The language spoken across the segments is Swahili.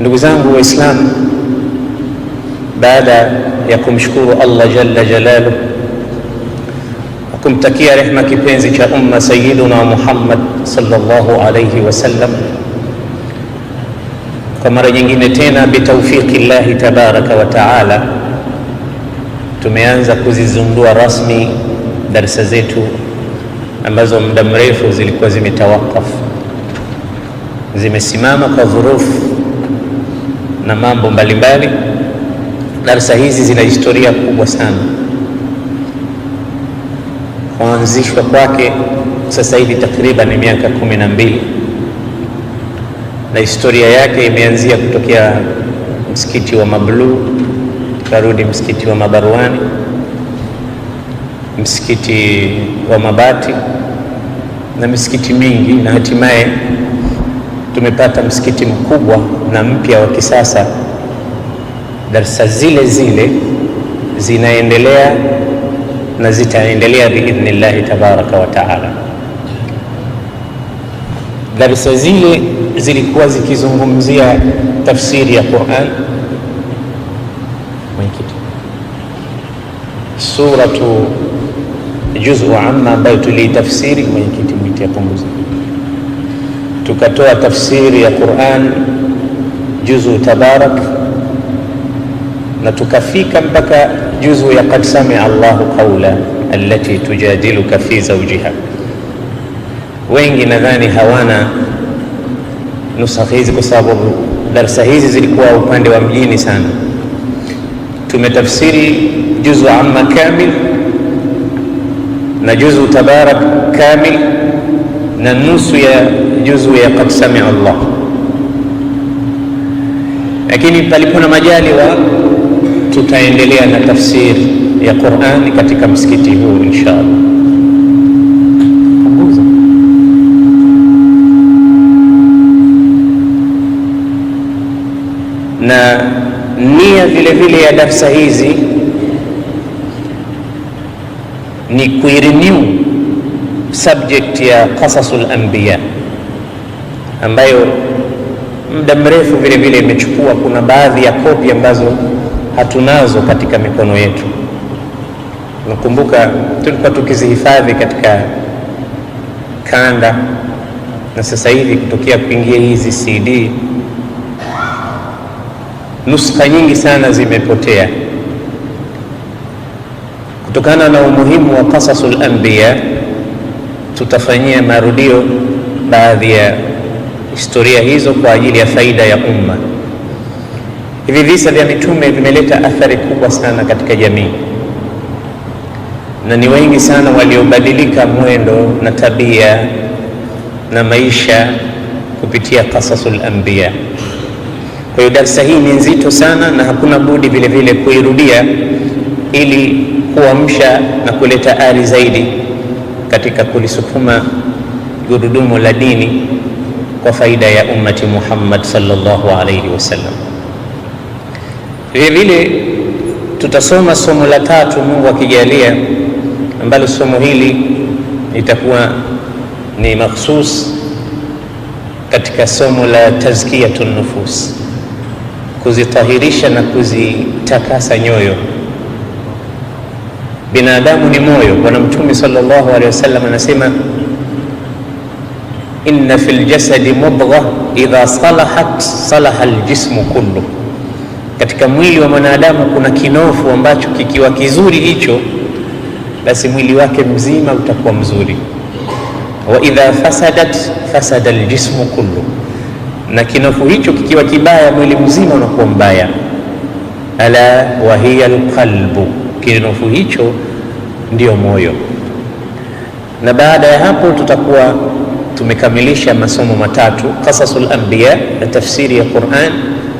Ndugu zangu Waislamu, baada ya kumshukuru Allah jalla jalaluhu na kumtakia rehma kipenzi cha umma Sayyiduna Muhammad sallallahu alayhi wasallam, kwa mara nyingine tena bitawfiki llahi tabaraka wa taala tumeanza kuzizundua rasmi darasa zetu ambazo muda mrefu zilikuwa zimetawakafu, zimesimama kwa dhurufu na mambo mbalimbali. Darasa hizi zina historia kubwa sana. Kuanzishwa kwake sasa hivi takriban miaka 12, na historia yake imeanzia kutokea msikiti wa Mabluu, karudi msikiti wa Mabarwani, msikiti wa Mabati na misikiti mingi, na hatimaye tumepata msikiti mkubwa na mpya wa kisasa. Darsa zile zile zinaendelea na zitaendelea biidhnillahi tabaraka wa taala. Darsa zile zilikuwa zikizungumzia tafsiri ya Qur'an, suratu juzu amma ambayo tulitafsiri mwenyekiti mwiti ya punguza, tukatoa tafsiri ya Qur'an juzu tabarak, na tukafika mpaka juzu ya qad sami'a Allahu qawla allati tujadiluka fi zawjiha. Wengi nadhani hawana nusakha hizi kwa sababu darasa hizi zilikuwa upande wa mjini sana. Tumetafsiri juzu amma kamil na juzu tabarak kamil na nusu ya juzu ya qad sami'a Allah, lakini palipo na majaliwa tutaendelea na tafsiri ya Qur'an katika msikiti huu inshallah. Na nia vile vile ya darsa hizi ni kuirenew subject ya qasasul anbiya ambayo muda mrefu vile vile imechukua. Kuna baadhi ya kopi ambazo hatunazo katika mikono yetu. Nakumbuka tulikuwa tukizihifadhi katika kanda, na sasa hivi kutokea kuingia hizi CD nuskha nyingi sana zimepotea. Kutokana na umuhimu wa qasasul anbiya, tutafanyia marudio baadhi ya historia hizo kwa ajili ya faida ya umma. Hivi visa vya mitume vimeleta athari kubwa sana katika jamii, na ni wengi sana waliobadilika mwendo na tabia na maisha kupitia qasasul anbiya. Kwa hiyo darasa hii ni nzito sana, na hakuna budi vile vile kuirudia ili kuamsha na kuleta ari zaidi katika kulisukuma gurudumu la dini kwa faida ya ummati Muhammad sallallahu alayhi wasallam. Vile vile tutasoma somo la tatu Mungu akijalia, ambalo somo hili litakuwa ni makhsus katika somo la tazkiyatun nufus, kuzitahirisha na kuzitakasa nyoyo. Binadamu ni moyo. Bwana Mtume sallallahu alaihi wasallam anasema, inna fil jasadi mudghah idha salahat salaha aljismu kullu. Katika mwili wa mwanadamu kuna kinofu ambacho kikiwa kizuri hicho, basi mwili wake mzima utakuwa mzuri. Wa idha fasadat fasada aljismu kullu, na kinofu hicho kikiwa kibaya mwili mzima unakuwa mbaya. Ala wa hiya alqalbu, kinofu hicho ndio moyo. Na baada ya hapo tutakuwa tumekamilisha masomo matatu: qasasul anbiya na tafsiri ya Qur'an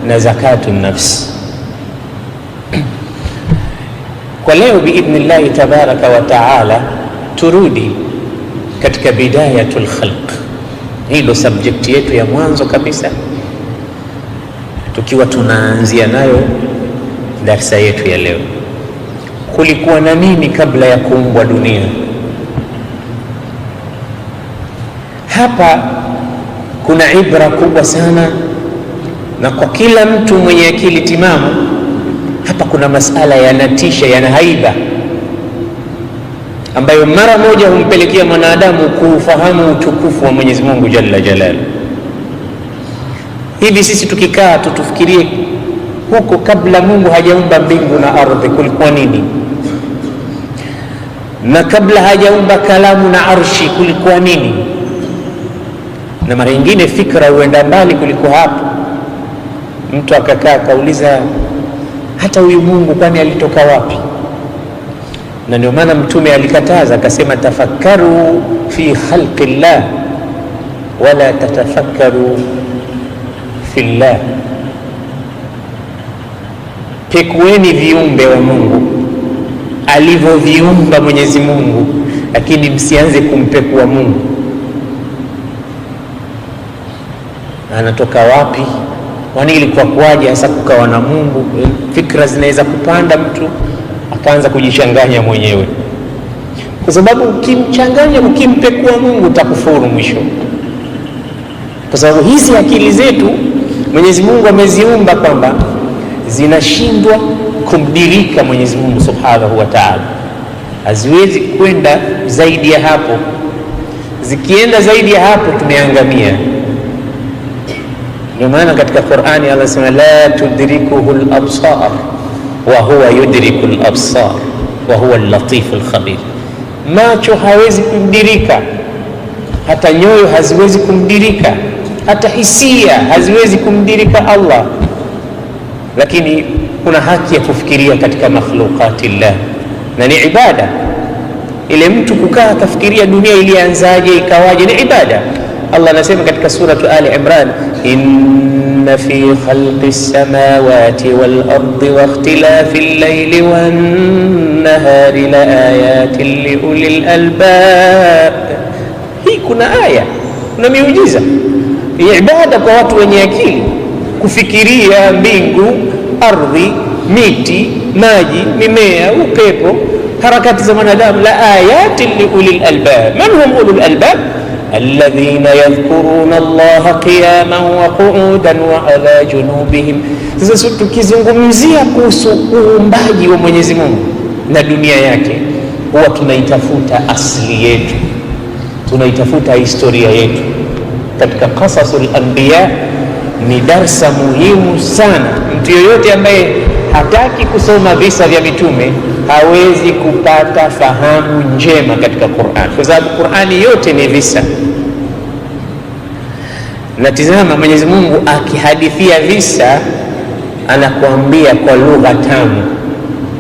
na zakatun nafs. Kwa leo biidhnillahi tabaraka wa taala turudi katika bidayatul khalq. Hii ndo subject yetu ya mwanzo kabisa, tukiwa tunaanzia nayo darsa yetu ya leo. Kulikuwa na nini kabla ya kuumbwa dunia? Hapa kuna ibra kubwa sana Na kwa kila mtu mwenye akili timamu, hapa kuna masala yanatisha, yana haiba, ambayo mara moja humpelekea mwanadamu kuufahamu utukufu wa Mwenyezi Mungu Jalla Jalaluhu. Hivi sisi tukikaa tufikirie huko kabla Mungu hajaumba mbingu na ardhi kulikuwa nini, na kabla hajaumba kalamu na arshi kulikuwa nini, na mara nyingine fikra huenda mbali kuliko hapo. Mtu akakaa akauliza, hata huyu Mungu kwani alitoka wapi? Na ndio maana Mtume alikataza akasema, tafakkaru fi khalqillah wala tatafakkaru fillah, pekueni viumbe wa Mungu alivyoviumba Mwenyezi Mungu, lakini msianze kumpekua Mungu. Anatoka wapi? Kwani ilikuwa kuwaje hasa kukawa na Mungu? Fikra zinaweza kupanda, mtu akaanza kujichanganya mwenyewe, kwa sababu ukimchanganya, ukimpekua Mungu utakufuru mwisho, kwa sababu hizi akili zetu Mwenyezi Mungu ameziumba kwamba zinashindwa kumdirika Mwenyezi Mungu Subhanahu wa Ta'ala, haziwezi kwenda zaidi ya hapo. Zikienda zaidi ya hapo tumeangamia. Ndio maana katika Qur'ani Allah anasema, la tudrikuhu al-absar wa huwa yudriku al-absar wa huwa al-latif al-khabir. Macho hawezi kumdirika, hata nyoyo haziwezi kumdirika, hata hisia haziwezi kumdirika Allah, lakini kuna haki ya kufikiria katika makhluqatillah, na ni ibada. Ile mtu kukaa akafikiria dunia ilianzaje ikawaje, ni ibada. Allah anasema katika suratu Ali Imran, inna fi khalqis samawati wal ardi wa ikhtilafil layli wan nahari la ayatin li ulil albab. Hii kuna aya, kuna miujiza, ibada kwa watu wenye akili, kufikiria mbingu, ardhi, miti, maji, mimea, upepo, harakati za mwanadamu. La ayatin li ulil albab. Man hum ulul albab? alladhina yadhkuruna Allaha qiyaman wa qu'udan wa ala junubihim. Sasa tukizungumzia kuhusu uumbaji wa Mwenyezi Mungu na dunia yake, huwa tunaitafuta asili yetu, tunaitafuta historia yetu. Katika Qasasul Anbiya ni darsa muhimu sana. Mtu yoyote ambaye hataki kusoma visa vya mitume hawezi kupata fahamu njema katika Qur'an, kwa sababu Qur'ani yote ni visa. Na tizama, Mwenyezi Mungu akihadithia visa anakuambia kwa lugha tamu.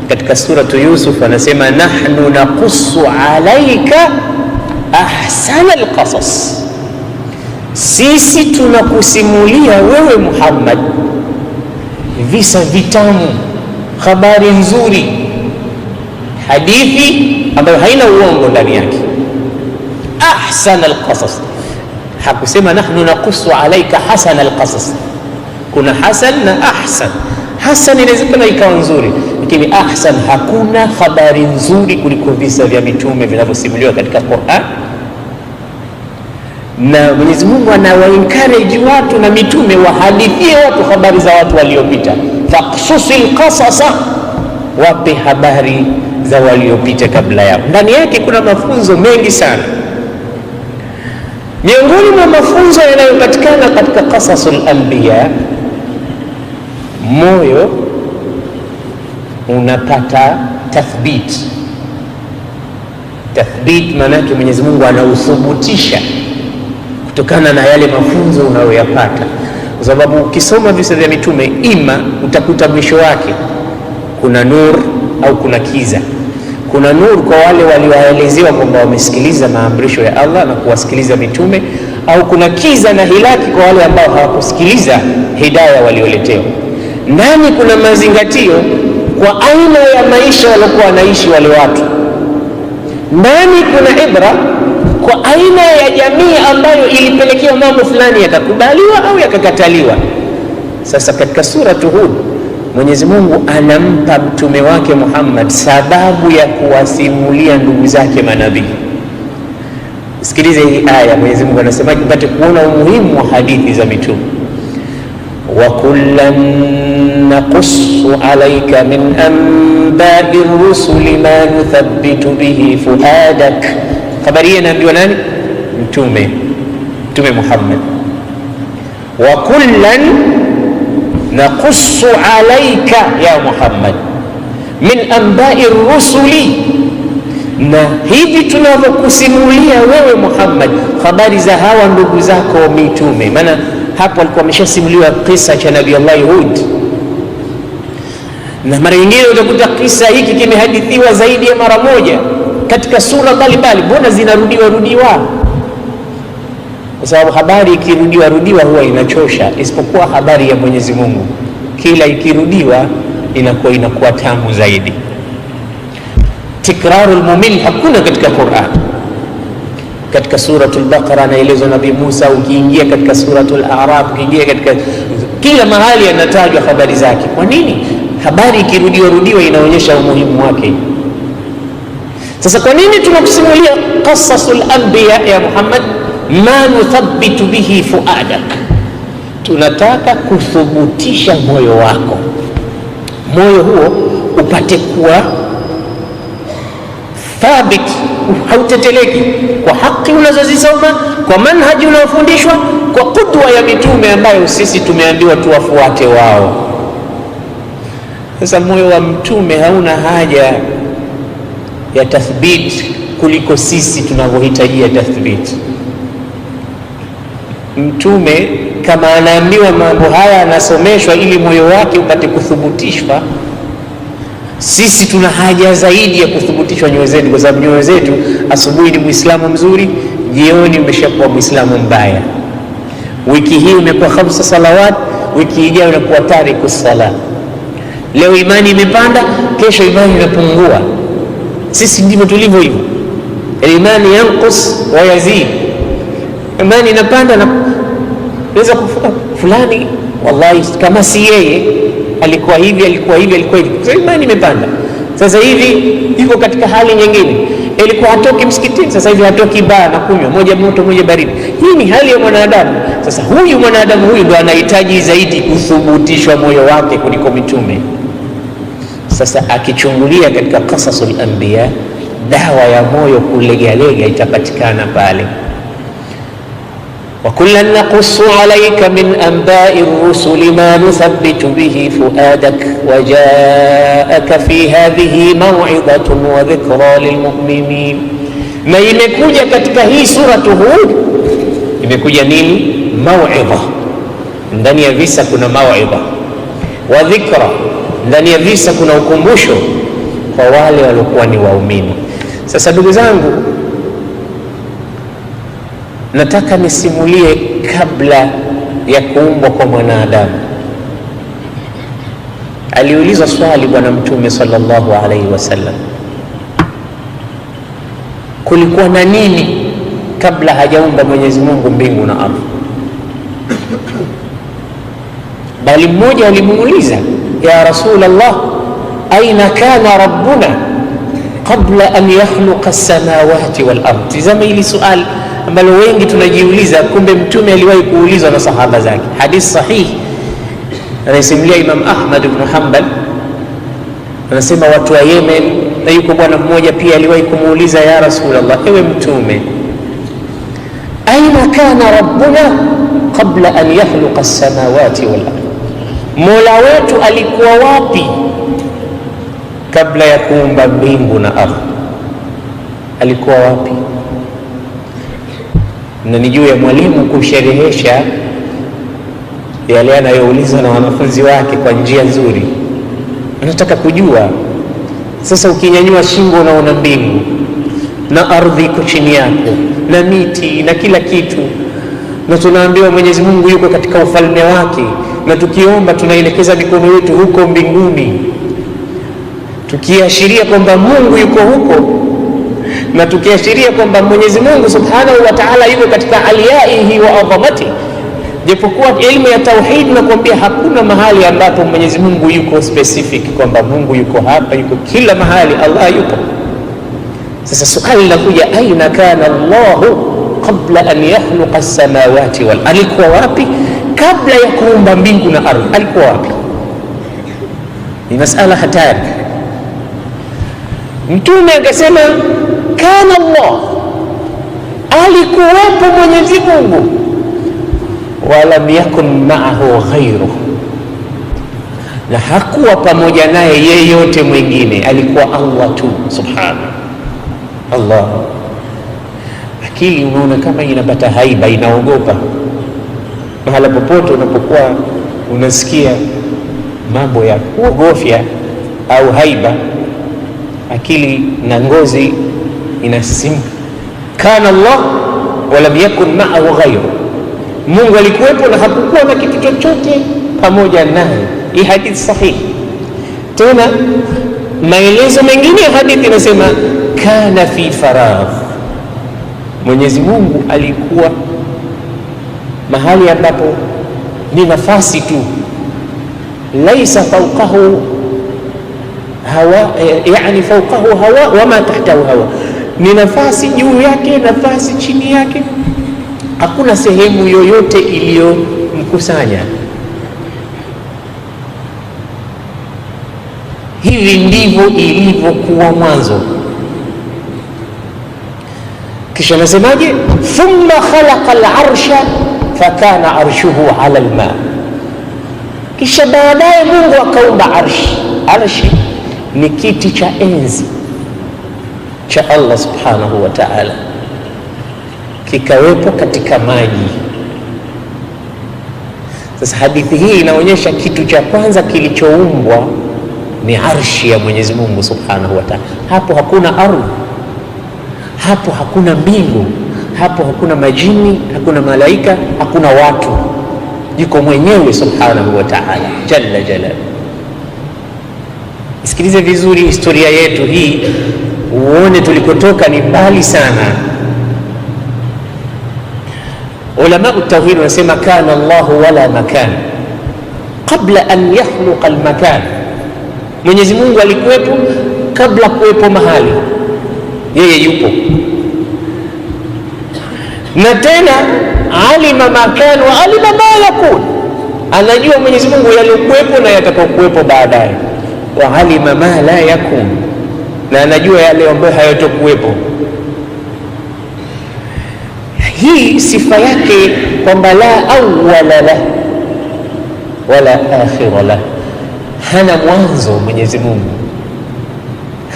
Katika suratu Yusuf anasema, nahnu naqussu alayka ahsana alqasas, sisi tunakusimulia wewe Muhammad visa vitamu, habari nzuri, hadithi ambayo haina uongo ndani yake. Ahsan alqasas, hakusema nahnu naqussu alayka hasan alqasas. Kuna hasan na ahsan. Hasan inawezekana ikawa nzuri, lakini ahsan, hakuna habari nzuri kuliko visa vya mitume vinavyosimuliwa katika Qur'an. Na Mwenyezi Mungu anawaencourage watu na mitume wahadithie watu habari za watu waliopita. Faqsusil qasasa, wape habari za waliopita kabla yao. Ndani yake kuna mafunzo mengi sana. Miongoni mwa mafunzo yanayopatikana katika Qasasul Anbiya, moyo unapata tathbit. Tathbit maana yake Mwenyezi Mungu anauthubutisha kutokana na yale mafunzo unayoyapata, kwa sababu ukisoma visa vya mitume, ima utakuta mwisho wake kuna nur au kuna kiza. Kuna nur kwa wale walioelezewa kwamba wamesikiliza maamrisho ya Allah na kuwasikiliza mitume, au kuna kiza na hilaki kwa wale ambao hawakusikiliza hidayah walioletewa. Ndani kuna mazingatio kwa aina ya maisha waliokuwa wanaishi wale watu. Ndani kuna ibra kwa aina ya jamii ambayo ilipelekea mambo fulani yakakubaliwa au yakakataliwa. Sasa katika suratu Hud, Mwenyezi Mungu anampa mtume wake Muhammad sababu ya kuwasimulia ndugu zake manabii. Sikilize hii aya, Mwenyezi Mungu anasema mpate kuona umuhimu wa hadithi za mitume. wa kullan naqussu alayka min anba'i rusuli ma nuthabbitu bihi fuadak. Habari hii inaambiwa nani? Mtume Muhammad. Wa kullan naqussu alayka ya Muhammad min anba'i rusuli, na hivi tunavyokusimulia wewe Muhammad habari za hawa ndugu zako mitume. Maana hapo alikuwa ameshasimuliwa kisa cha Nabii Allah Hud, na mara nyingine utakuta kisa hiki kimehadithiwa zaidi ya mara moja katika sura mbalimbali. Mbona zinarudiwa? Kwa sababu habari ikirudiwa huwa inachosha, isipokuwa habari ya Mwenyezi Mungu kila ikirudiwa inakuwa tamu zaidi. Tikrarul mumil hakuna katika Qur'an. Katika suratul Baqara anaelezwa Nabii Musa, ukiingia katika suratul A'raf, ukiingia katika kila mahali anatajwa habari zake. Kwa nini? Habari ikirudiwa inaonyesha umuhimu wake. Sasa kwa nini tunakusimulia qasasul anbiya ya Muhammad? Ma nuthabbitu bihi fuadak, tunataka kuthubutisha moyo wako, moyo huo upate kuwa thabit, hauteteleki kwa haki unazozisoma, kwa manhaji unaofundishwa, kwa kudwa ya mitume ambayo sisi tumeambiwa tuwafuate wao. Sasa moyo wa mtume hauna haja ya tathbit kuliko sisi tunavyohitajia tathbit. Mtume kama anaambiwa mambo haya, anasomeshwa ili moyo wake upate kuthubutishwa. Sisi tuna haja zaidi ya kuthubutishwa nyoyo zetu, kwa sababu nyoyo zetu, asubuhi ni Muislamu mzuri, jioni umeshakuwa Muislamu mbaya. Wiki hii umekuwa 5 salawat, wiki ijayo unakuwa tariku sala. Leo imani imepanda, kesho imani inapungua. Sisi ndivyo tulivyo hivyo. Imani yanqus wa yazid, imani inapanda na naweza kufuka fulani, wallahi kama si yeye alikuwa hivi. Sasa imani imepanda, sasa hivi yuko katika hali nyingine. Ilikuwa hatoki msikitini, sasa hivi hatoki baa na kunywa, moja moto moja baridi. Hii ni hali ya mwanadamu. Sasa huyu mwanadamu huyu ndo anahitaji zaidi kuthubutishwa moyo wake kuliko mitume. Sasa akichungulia katika qasasul anbiya, dawa ya moyo kulegalega itapatikana pale. wa kullan naqussu alayka min anba'i rusuli ma nuthabbitu bihi fuadak wa ja'aka fi hadhihi maw'idhatun wa dhikra lilmu'minin. Na imekuja katika hii suratu Hud, imekuja nini? Maw'idha. Ndani ya visa kuna maw'idha, wa dhikra, ndani ya visa kuna ukumbusho kwa wale waliokuwa ni waumini. Sasa ndugu zangu, nataka nisimulie kabla ya kuumbwa kwa mwanadamu. Aliulizwa swali Bwana Mtume sallallahu alaihi wasallam, kulikuwa na nini kabla hajaumba Mwenyezi Mungu mbingu na ardhi? Bali mmoja alimuuliza, ya Rasulullah, aina kana rabbuna qabla an yakhluqa as-samawati wal ardh? Tazama hili swali ambalo wengi tunajiuliza, kumbe Mtume aliwahi kuulizwa na sahaba zake. Hadith sahihi anasimulia Imam Ahmad ibn Hanbal, anasema watu wa Yemen, na yuko bwana mmoja pia aliwahi kumuuliza, ya Rasulullah, ewe Mtume, aina kana rabbuna qabla an yakhluqa as-samawati wal ardh, Mola wetu alikuwa wapi kabla ya kuumba mbingu na ardhi? Alikuwa wapi? Na ni juu ya mwalimu kusherehesha yale anayoulizwa na wanafunzi wake kwa njia nzuri. Anataka kujua. Sasa ukinyanyua shingo unaona mbingu na ardhi iko chini yako na miti na kila kitu, na tunaambiwa Mwenyezi Mungu yuko katika ufalme wake, na tukiomba tunaelekeza mikono yetu huko mbinguni, tukiashiria kwamba Mungu yuko huko, na tukiashiria kwamba Mwenyezi Mungu Subhanahu wa Ta'ala yuko katika aliyaihi wa adhamati. Japokuwa elimu ya tauhid na kuambia hakuna mahali ambapo Mwenyezi Mungu yuko specific kwamba Mungu yuko hapa, yuko kila mahali, Allah yuko. Sasa swali linakuja, aina kana Allahu qabla an yakhluqa as-samawati wal, alikuwa wapi kabla ya kuumba mbingu na ardhi alikuwa wapi? Ni masala hatari. Mtume akasema kana Allah, alikuwepo Mwenyezi Mungu, walam yakun ma'ahu ghayruhu, na hakuwa pamoja naye yeyote mwingine, alikuwa Allah tu subhanahu. Allah, akili unaona kama inapata haiba, inaogopa. Mahala popote unapokuwa unasikia mambo ya kuogofya au haiba, akili na ngozi inasisimka. Kana Allah walam yakun ma'ahu ghayru, Mungu alikuwepo na hakukuwa na kitu chochote pamoja naye. Hii hadithi sahihi. Tena maelezo mengine ya hadithi inasema kana fi faragh, Mwenyezi Mungu alikuwa mahali ambapo ni nafasi tu, laisa fawqahu hawa, yani fawqahu hawa wama tahtahu hawa, ni nafasi juu yake, nafasi chini yake, hakuna sehemu yoyote iliyomkusanya. Hivi ndivyo ilivyokuwa mwanzo. Kisha nasemaje? Thumma khalaqa al-arsha fakana arshuhu ala al-ma, kisha baadaye Mungu akaumba arshi. Arshi ni kiti cha enzi cha Allah subhanahu wa ta'ala, kikawepo katika maji. Sasa hadithi hii inaonyesha kitu cha kwanza kilichoumbwa ni arshi ya Mwenyezi Mungu subhanahu wa ta'ala. Hapo hakuna ardhi, hapo hakuna mbingu, hapo hakuna majini, hakuna malaika, hakuna watu, yuko mwenyewe subhanahu wa ta'ala jalla jalal. Sikilize vizuri historia yetu hii, uone tulikotoka ni mbali sana. Ulama at-tauhid wanasema kana Allahu wala makan qabla an yakhluqa al-makan, Mwenyezi Mungu alikuwepo kabla kuwepo mahali, yeye yupo. Na tena alima makan wa alima ma yakun, anajua Mwenyezi Mungu yaliokuwepo na yatakayokuwepo baadaye. Wa alima ma la yakun, na anajua yale ambayo hayatokuwepo. Hii sifa yake kwamba la awwala la wala akhira la, hana mwanzo. Mwenyezi Mungu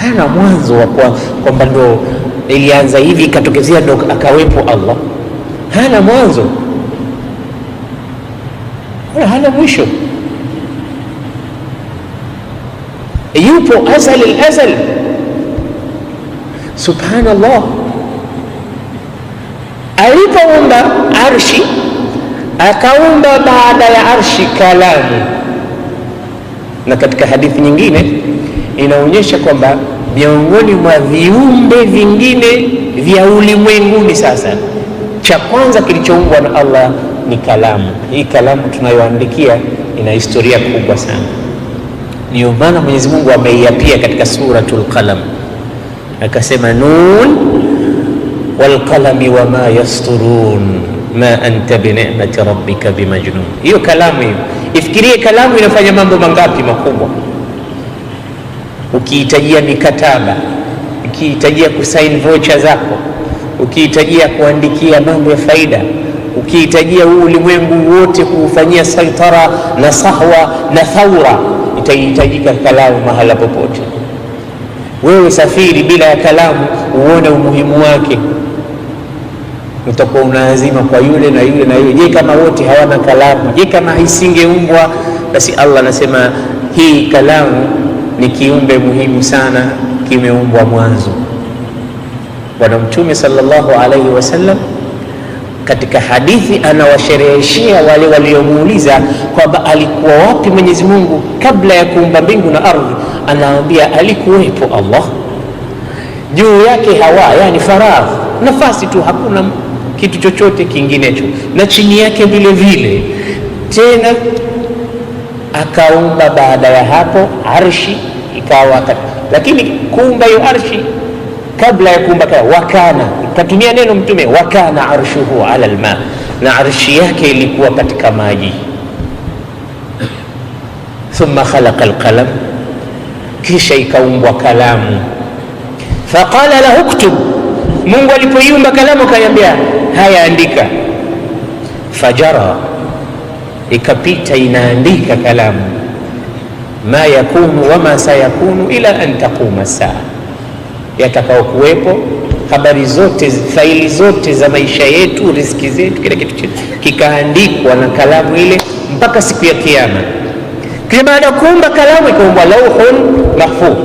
hana mwanzo wa kwamba ndo ilianza hivi ikatokezea ndo akawepo Allah. Hana mwanzo wala hana mwisho, yupo azali al-azal. Subhanallah, alipoumba arshi akaumba baada ya arshi kalamu. Na katika hadithi nyingine inaonyesha kwamba miongoni mwa viumbe vingine vya ulimwenguni, sasa cha kwanza kilichoumbwa na Allah ni kalamu. Hii kalamu tunayoandikia ina historia kubwa sana. Ndio maana Mwenyezi Mungu ameiapia katika suratul Qalam, akasema nun wal qalami wama yasturun ma anta bi ni'mati rabbika bimajnun. Hiyo kalamu hiyo, ifikirie kalamu inafanya mambo mangapi makubwa. Ukihitajia mikataba, ukihitajia kusaini voucher zako, ukihitajia kuandikia mambo ya faida, ukihitajia ulimwengu wote kuufanyia saitara na sahwa na thaura, itahitajika kalamu mahala popote. Wewe safiri bila ya kalamu, uone umuhimu wake, utakuwa unaazima kwa yule na yule na yule. Je, kama wote hawana kalamu? Je, kama isingeumbwa? Basi Allah anasema hii kalamu ni kiumbe muhimu sana, kimeumbwa mwanzo. Bwana Mtume sallallahu alaihi wasallam katika hadithi anawashereheshia wale waliomuuliza kwamba alikuwa wapi Mwenyezi Mungu kabla ya kuumba mbingu na ardhi. Anawaambia alikuwepo Allah, juu yake hawa, yani faragh, nafasi tu, hakuna kitu chochote kinginecho, na chini yake vile vile. Tena akaumba baada ya hapo arshi ikawa, lakini kuumba hiyo arshi kabla ya kuumba wakana, katumia neno Mtume wakana arshuhu ala alma, na arshi yake ilikuwa katika maji. Thumma khalaqa alqalam, kisha ikaumbwa kalamu. Faqala lahu uktub, Mungu alipoiumba kalamu akaiambia haya, andika. Fajara, ikapita inaandika kalamu, ma yakunu wama sayakunu ila an taquma saa, yatakao kuwepo, habari zote, faili zote za maisha yetu, riziki zetu, kila kitu chetu kikaandikwa na kalamu ile mpaka siku ya Kiyama. Kisha baada ya kuumba kalamu ikaumbwa lauhun mahfudh.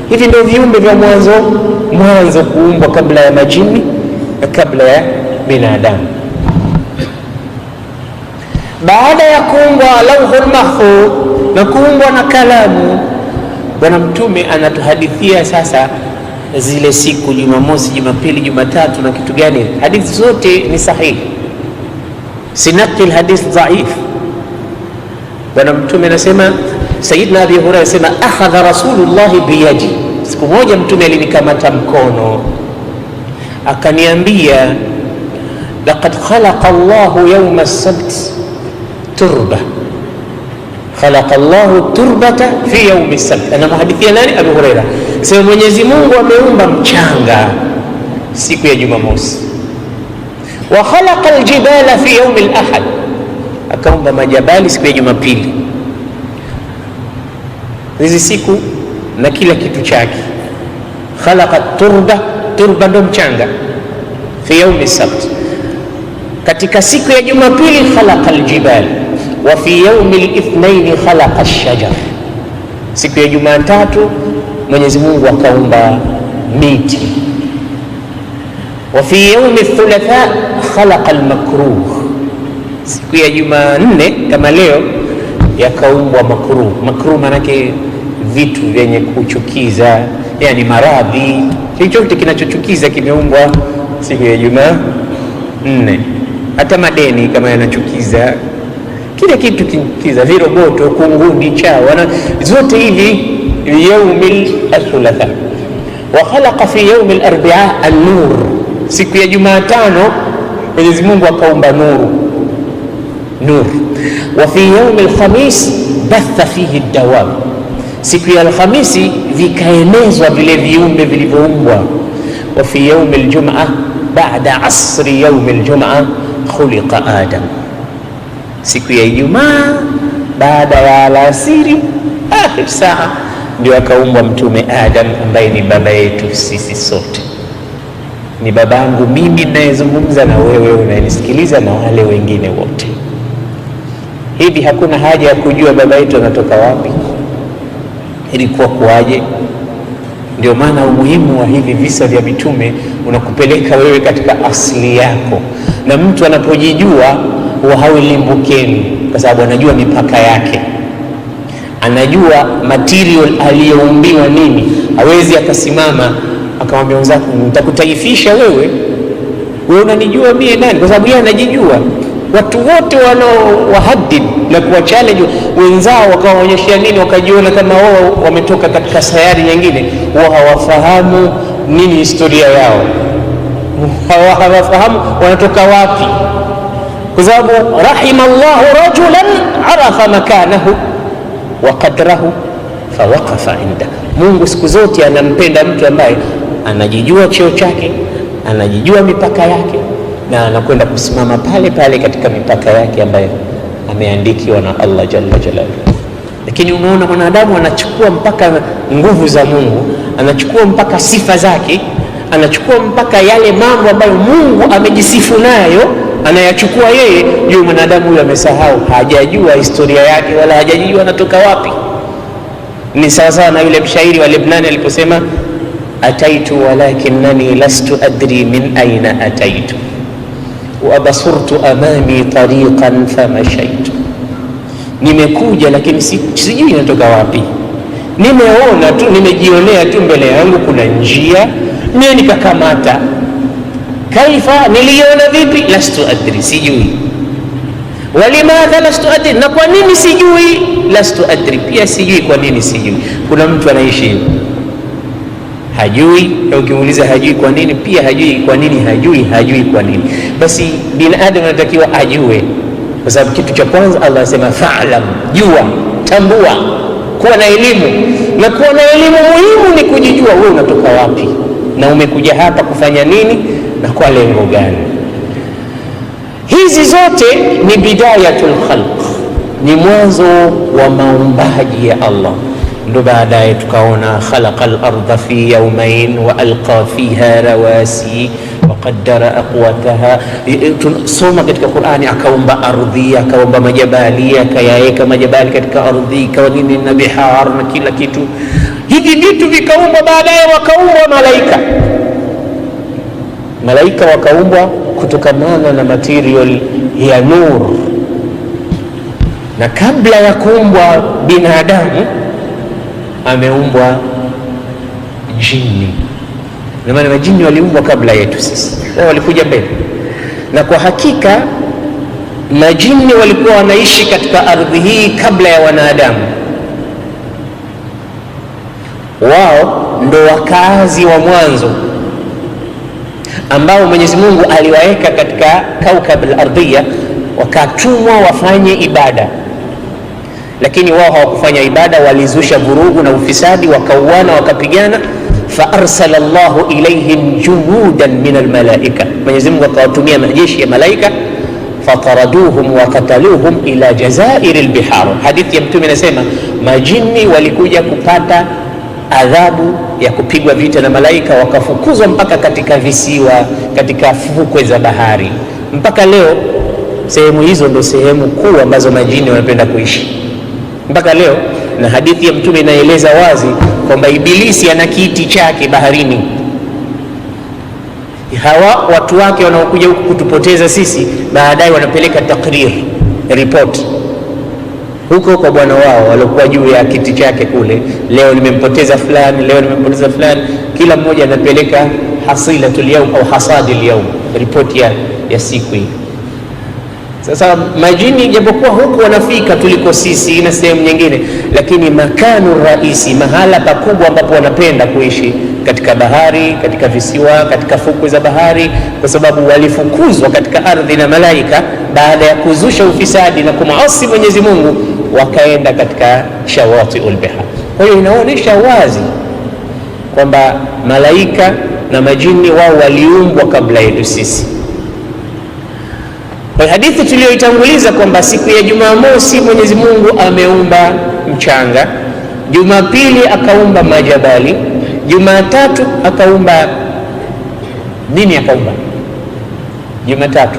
Hivi ndio viumbe vya mwanzo kuumbwa, kabla ya majini na kabla ya binadamu. Baada ya kuumbwa lauhul mahfudh na kuumbwa na kalamu, Bwana Mtume anatuhadithia sasa zile siku, Jumamosi, Jumapili, Jumatatu na kitu gani. Hadithi zote ni sahihi, sinaqil hadith dhaif. Bwana Mtume anasema, Sayyidina Abi Hurairah anasema, akhadha Rasulullah biyadi, siku moja Mtume alinikamata mkono akaniambia, laqad khalaqa Allahu yawma as-sabt turba, khalaqa Allahu turbata fi yawmi as-sabt. Ana muhadithia nani? Abu Hurairah. Sema Mwenyezi Mungu ameumba mchanga siku ya Jumamosi. Wa khalaqa al-jibala fi yawmi al-ahad, akaumba majabali siku ya Jumapili. Hizi siku na kila kitu chake. Khalaqa turba ndo mchanga, fi yawmi as-sabt, katika siku ya Jumapili khalaqa al-jibal, wa fi yawmi al-ithnain khalaqa ash-shajar, siku ya Jumatatu Mwenyezi Mungu akaumba miti. Wa fi yawmi ath-thulatha khalaqa al-makruh, siku ya Jumanne kama leo yakaumbwa makruh. Makruh manake vitu vyenye kuchukiza, yani maradhi, chochote kinachochukiza kimeumbwa siku ya Jumanne. Hata madeni kama yanachukiza, kile kitu kichukiza, viroboto, kunguni, chawa, zote hivi yaumil ath-thulatha. Wa khalaqa fi yawmi al-arbi'a an-nur, siku ya Jumatano Mwenyezi Mungu akaumba nur. Wa fi yawmi al-khamis batha fihi ad-dawab, siku ya Alhamisi vikaenezwa vile viumbe vilivyoumbwa. Wa fi yawmi al-jum'a ba'da asri yawmi al-jum'a khuliqa Adam, siku ya Ijumaa baada ya alasiri akhir saa ndio akaumbwa Mtume Adam, ambaye ni baba yetu sisi sote. Ni babangu mimi ninayezungumza na wewe unayenisikiliza na wale wengine wote. Hivi hakuna haja ya kujua baba yetu anatoka wapi, ilikuwa kuaje? Ndio maana umuhimu wa hivi visa vya mitume unakupeleka wewe katika asili yako, na mtu anapojijua huwa hawilimbukeni, kwa sababu anajua mipaka yake, anajua material aliyoumbiwa nini. Hawezi akasimama akamwambia wenzake, nitakutaifisha wewe unanijua mie nani, kwa sababu yeye anajijua. Watu wote wanaowahadid na kuwachallenge wenzao wakawaonyeshia nini, wakajiona kama wao wametoka katika sayari nyingine, wao hawafahamu nini historia yao, hawafahamu wanatoka wapi, kwa sababu rahimallahu rajulan arafa makanahu wa qadrahu fawaqafa inda. Mungu siku zote anampenda mtu ambaye anajijua cheo chake, anajijua mipaka yake, na anakwenda kusimama pale pale katika mipaka yake ambayo ameandikiwa na Allah jalla jalaluhu. Lakini unaona mwanadamu anachukua mpaka nguvu za Mungu, anachukua mpaka sifa zake, anachukua mpaka yale mambo ambayo Mungu amejisifu nayo, anayachukua yeye. Yule mwanadamu huyo amesahau, hajajua historia yake wala hajajua anatoka wapi. Ni sawasawa na yule mshairi wa Lebanoni aliposema, ataitu walakinnani lastu adri min aina ataitu wa basurtu amami tariqan famashaitu, nimekuja lakini sijui natoka wapi, nimeona tu, nimejionea tu mbele yangu kuna njia, mimi nikakamata. Kaifa, niliona vipi? Lastu adri, sijui. Walimadha lastu adri, na kwa nini sijui? Lastu adri, pia sijui kwa nini sijui. Kuna mtu anaishi hajui. Ukimuuliza hajui kwa nini, pia hajui kwa nini hajui kwa nini. Basi binadamu anatakiwa ajue, kwa sababu kitu cha kwanza Allah anasema fa'lam, jua, tambua, kuwa na elimu. Na kuwa na elimu muhimu ni kujijua wewe unatoka wapi na umekuja hapa kufanya nini na kwa lengo gani. Hizi zote ni bidayatul khalq, ni mwanzo wa maumbaji ya Allah. Ndo baadaye tukaona khalaqal ardha fi yawmayn wa alqa fiha rawasi wa qaddara aqwataha. Tunasoma katika Qur'ani, akaumba ardhi, akaumba majabali, akayaweka majabali katika ardhi, ikawa nini na bihar na kila kitu. Hivi vitu vikaumbwa, baadaye wakaumbwa malaika. Malaika wakaumbwa kutokamana na material ya nur, na kabla ya kuumbwa binadamu ameumbwa jini. Na maana majini waliumbwa kabla yetu sisi, wao walikuja mbele. Na kwa hakika majini walikuwa wanaishi katika ardhi hii kabla ya wanadamu. Wao ndo wakazi wa mwanzo ambao Mwenyezi Mungu aliwaeka katika kaukab al-ardhiya, wakatumwa wafanye ibada. Lakini wao hawakufanya ibada, walizusha vurugu na ufisadi, wakauana, wakapigana. Fa arsala Allahu ilayhim junudan min almalaika, Mwenyezi Mungu akawatumia majeshi ya malaika. Fataraduhum wa qataluhum ila jazairi albihar. Hadithi ya Mtume inasema majini walikuja kupata adhabu ya kupigwa vita na malaika, wakafukuzwa mpaka katika visiwa, katika fukwe za bahari. Mpaka leo sehemu hizo ndo sehemu kuu ambazo majini wanapenda kuishi mpaka leo. Na hadithi ya Mtume inaeleza wazi kwamba Ibilisi ana kiti chake baharini. Hawa watu wake wanaokuja huku kutupoteza sisi, baadaye wanapeleka takrir, report huko kwa bwana wao waliokuwa juu ya kiti chake kule, leo nimempoteza fulani, leo nimempoteza fulani. Kila mmoja anapeleka hasilatul yawm au hasadil yawm, report ya siku hii. Sasa majini japokuwa huku wanafika tuliko sisi na sehemu nyingine, lakini makanu raisi, mahala pakubwa ambapo wanapenda kuishi katika bahari, katika visiwa, katika fukwe za bahari, kwa sababu walifukuzwa katika ardhi na malaika baada ya kuzusha ufisadi na kumaasi Mwenyezi Mungu, wakaenda katika shawatiul bihar. Kwa hiyo inaonyesha wazi kwamba malaika na majini wao waliumbwa kabla yetu sisi. Kwa hadithi tuliyoitanguliza kwamba siku ya Jumamosi Mwenyezi Mungu ameumba mchanga, Jumapili akaumba majabali, Jumatatu akaumba nini? Akaumba Jumatatu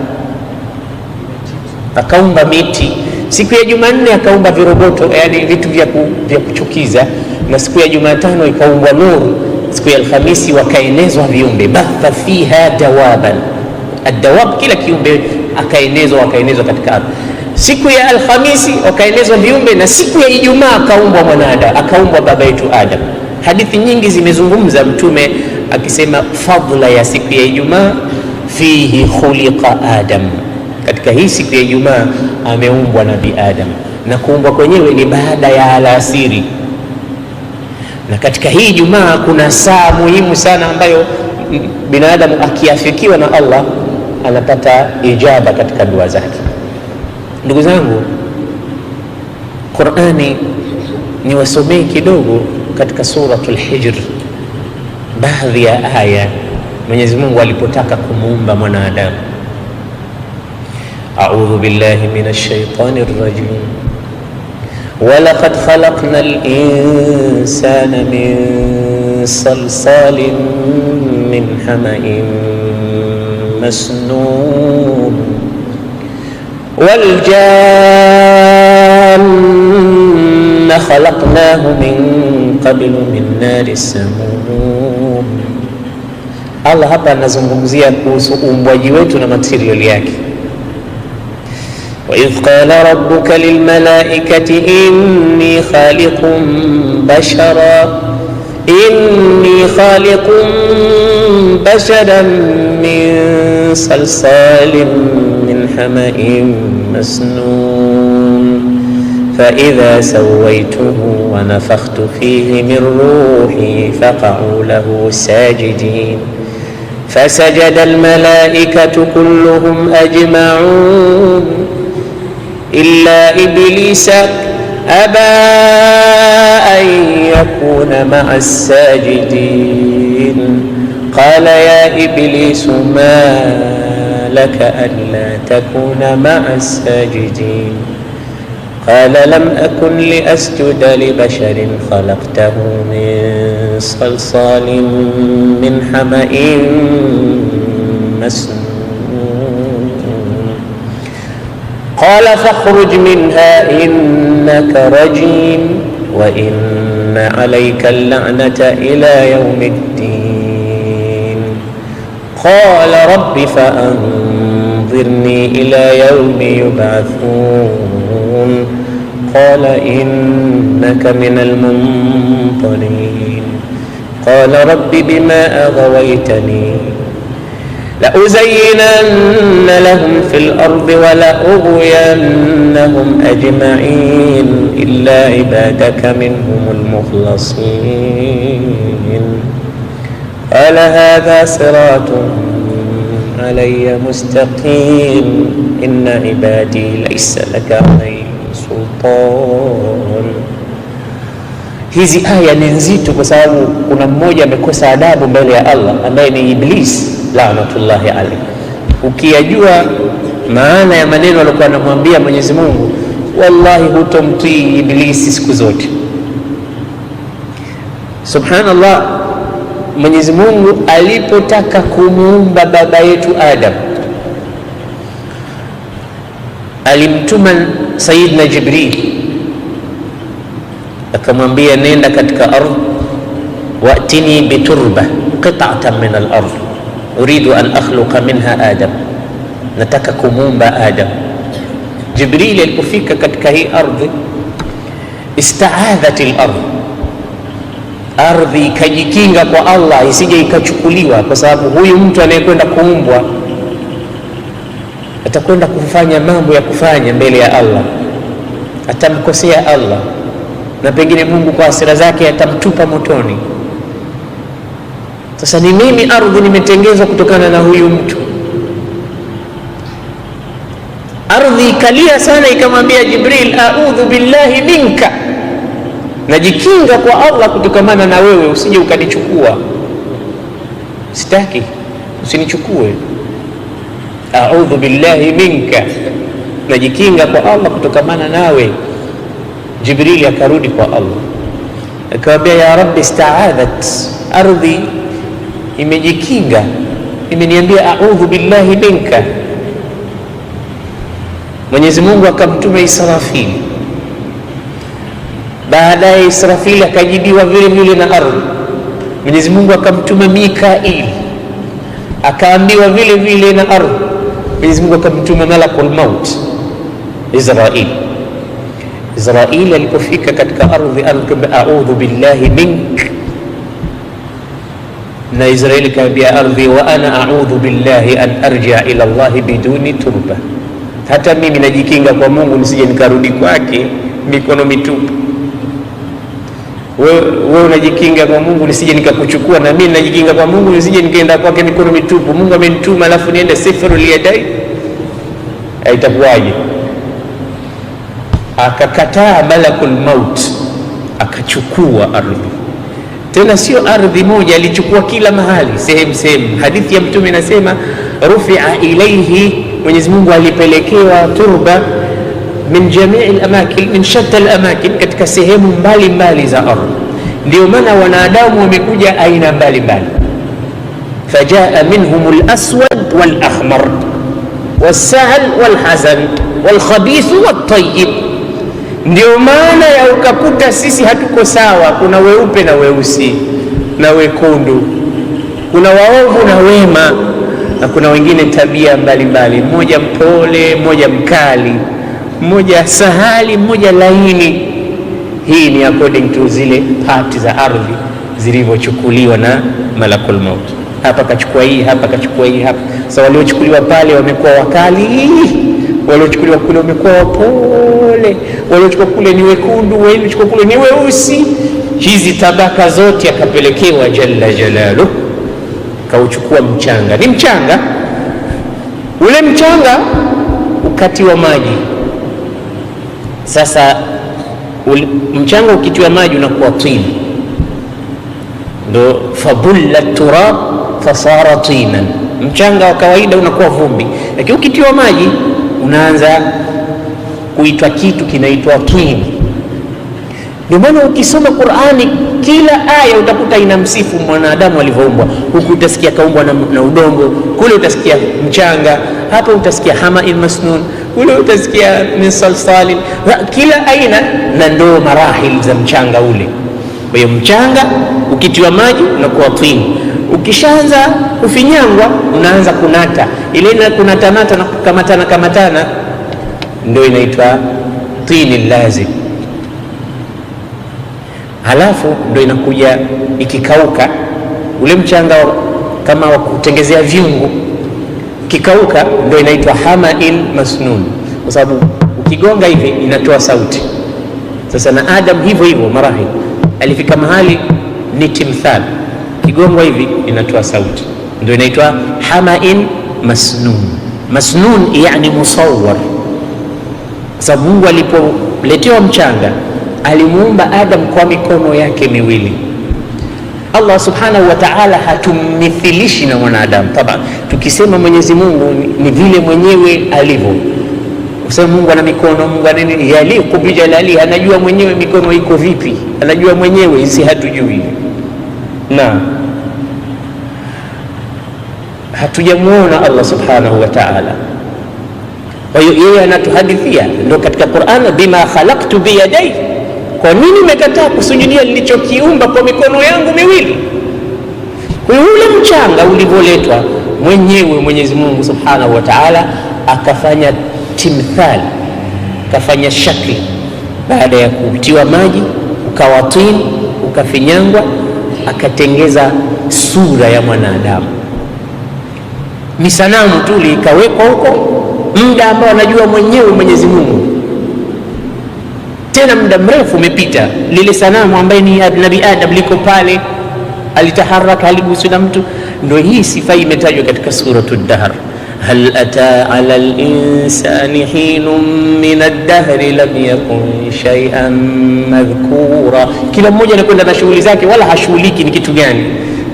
akaumba miti, siku ya Jumanne akaumba viroboto, yani vitu vya kuchukiza, na siku ya Jumatano ikaumbwa nuru, siku ya Alhamisi wakaenezwa viumbe, batha fiha dawaban, ad-dawab, kila kiumbe akaenezwa katika ardhi. Siku ya Alhamisi wakaenezwa viumbe, na siku ya Ijumaa akaumbwa mwanadamu, akaumbwa baba yetu Adam. Hadithi nyingi zimezungumza, Mtume akisema fadhila ya siku ya Ijumaa, fihi khuliqa Adam, katika hii siku ya Ijumaa ameumbwa Nabii Adam, na kuumbwa kwenyewe ni baada ya alasiri. Na katika hii Ijumaa kuna saa muhimu sana ambayo binadamu akiafikiwa na Allah anapata ijaba katika dua zake. Ndugu zangu, Qur'ani niwasomee kidogo katika suratul Hijr, baadhi ya aya Mwenyezi Mungu alipotaka kumuumba mwanadamu. A'udhu billahi minash shaitani rrajim. Walaqad khalaqnal insana min salsalin min hama'in مسنون والجان خلقناه من قبل من نار السموم. Allah hapa anazungumzia kuhusu uumbwaji wetu na material yake. wa idh qala rabbuka lilmalaikati inni khaliqun basharan min salsalin min hama'in masnun فإذا سويته ونفخت فيه من روحي فقعوا له ساجدين فسجد الملائكة كلهم أجمعون إلا إبليس أبى أن يكون مع الساجدين قال يا إبليس ما لك ألا تكون مع الساجدين قال لم أكن لأسجد لبشر خلقته من صلصال من حمأ مسنون قال فاخرج منها إنك رجيم وإن عليك اللعنة إلى يوم الدين قال رب فأنظرني إلى يوم يبعثون قال إنك من المنظرين قال رب بما أغويتني لأزينن لهم في الأرض ولأغوينهم أجمعين إلا عبادك منهم المخلصين قال هذا صراط علي مستقيم إن عبادي ليس لك عليهم sultan. Hizi aya ni nzito kwa sababu kuna mmoja amekosa adabu mbele ya Allah ambaye ni Iblis laanatullahi alayhi. Ukiyajua maana ya maneno aliyokuwa anamwambia Mwenyezi Mungu, wallahi hutomtii Iblis siku zote. Subhanallah, Mwenyezi Mungu alipotaka kumuumba baba yetu Adam alimtuma Sayyidina Jibril akamwambia nenda katika ardhi wa'tini biturba qit'atan min al-ardh uridu an akhluqa minha Adam, nataka kumuumba Adam. Jibril alipofika katika hii ardhi istaadhat al-ardh, ardhi ikajikinga kwa Allah isije ikachukuliwa, kwa sababu huyu mtu anayekwenda kuumbwa atakwenda kufanya mambo ya kufanya mbele ya Allah, atamkosea Allah na pengine Mungu kwa hasira zake atamtupa motoni. Sasa ni mimi ardhi nimetengezwa kutokana na huyu mtu. Ardhi ikalia sana, ikamwambia Jibril, a'udhu billahi minka, najikinga kwa Allah kutokamana na wewe, usije ukanichukua, sitaki usinichukue. A'udhu billahi minka, najikinga kwa Allah kutokamana nawe. Jibril akarudi kwa Allah akamwambia, ya Rabbi ista'adhat, ardhi imejikinga, imeniambia a'udhu billahi minka. Mwenyezi Mungu akamtuma Israfil. Baadaye Israfil akajibiwa vile vile na ardhi. Mwenyezi Mungu akamtuma Mikail, akaambiwa vile vile na ardhi. Mwenyezi Mungu akamtuma malakul maut Israil. Israil alipofika katika ardhi akamwambia a'udhu billahi mink, na Israil kaambia ardhi, wa ana a'udhu billahi an arji'a ila Allah biduni turba, hata mimi najikinga kwa Mungu nisije nikarudi kwake mikono mitupu. Wewe unajikinga kwa Mungu nisije nikakuchukua, na mimi najikinga kwa Mungu nisije nikaenda kwake mikono mitupu. Mungu amenituma alafu niende sifru liyadai, haitakuwaje? Akakataa malakul maut, akachukua ardhi. Tena sio ardhi moja, alichukua kila mahali, sehemu sehemu. Hadithi ya Mtume inasema rufi'a ilayhi, Mwenyezi Mungu alipelekewa turba min jamii al-amakin, min shatta al-amakin, katika sehemu mbalimbali za ardhi. Ndio maana wanadamu wamekuja aina mbalimbali. Fajaa minhum al-aswad wal-ahmar was-sa'al wal-hazan wal-khabith wat-tayyib. Ndio maana ya ukakuta sisi hatuko sawa, kuna weupe na weusi na wekundu, kuna waovu na wema, na kuna wengine tabia mbalimbali, mmoja mpole, mmoja mkali, mmoja sahali, mmoja laini. Hii ni according to zile parts za ardhi zilivyochukuliwa na malakul maut. Hapa kachukua hii, hapa kachukua hii, hapa. Sasa waliochukuliwa pale wamekuwa wakali, waliochukuliwa kule wamekuwa wapole, waliochukuliwa kule ni wekundu, waliochukuliwa kule ni weusi. Hizi tabaka zote akapelekewa jalla jalaluhu, kauchukua mchanga. Ni mchanga ule, mchanga ukatiwa maji. Sasa mchanga ukitiwa maji unakuwa tini, ndo fabulla turab fasara tinan. Mchanga wa kawaida unakuwa vumbi, lakini ukitiwa maji unaanza kuitwa kitu kinaitwa tini. Ndio maana ukisoma Qur'ani kila aya utakuta inamsifu mwanadamu alivyoumbwa. Huku utasikia kaumbwa na udongo, kule utasikia mchanga, hapa utasikia hama'in masnun, kule utasikia min salsalin, kila aina na ndo marahil za mchanga ule. Kwa hiyo mchanga ukitiwa maji unakuwa tini, ukishaanza kufinyangwa unaanza kunata, ile ina kunatanata na kamatana ndio inaitwa tini lazim. Halafu ndio inakuja ikikauka ule mchanga kama wa kutengezea viungu, kikauka ndio inaitwa hama'in masnun, kwa sababu ukigonga hivi inatoa sauti. Sasa na Adam hivyo hivyo marahil, alifika mahali ni timthal, kigongwa hivi inatoa sauti, ndio inaitwa hama'in masnun. Masnun yani musawwar, sababu Mungu alipoletewa mchanga alimuumba Adam kwa mikono yake miwili. Allah subhanahu wa ta'ala hatumithilishi na mwanadamu. Taban tukisema Mwenyezi Mungu ni vile mwenyewe alivyo, usema Mungu ana mikono, Mungu ana nini, yaliku bijalali, anajua mwenyewe mikono iko vipi, anajua mwenyewe, sisi hatujui, na hatujamuona Allah subhanahu wa ta'ala. Kwa hiyo yeye anatuhadithia ndio katika Qur'an, bima khalaqtu biyadai, kwa nini umekataa kusujudia nilichokiumba kwa mikono yangu miwili? Kwa hiyo ule mchanga ulivyoletwa mwenyewe Mwenyezi Mungu subhanahu wa ta'ala akafanya timthal, akafanya shakli, baada ya kutiwa maji ukawa tini, ukafinyangwa, akatengeza sura ya mwanadamu. Ni sanamu tu likawekwa huko muda ambao anajua mwenyewe Mwenyezi Mungu, tena muda mrefu umepita. Lile sanamu ambaye ni Nabii Adam liko pale, alitaharaka, aliguswa na mtu. Ndio hii sifa imetajwa katika suratul Dahr, hal ata ala al-insani hinun min ad-dahri lam yakun shay'an madhkura. Kila mmoja anakwenda na shughuli zake, wala hashughuliki ni kitu gani.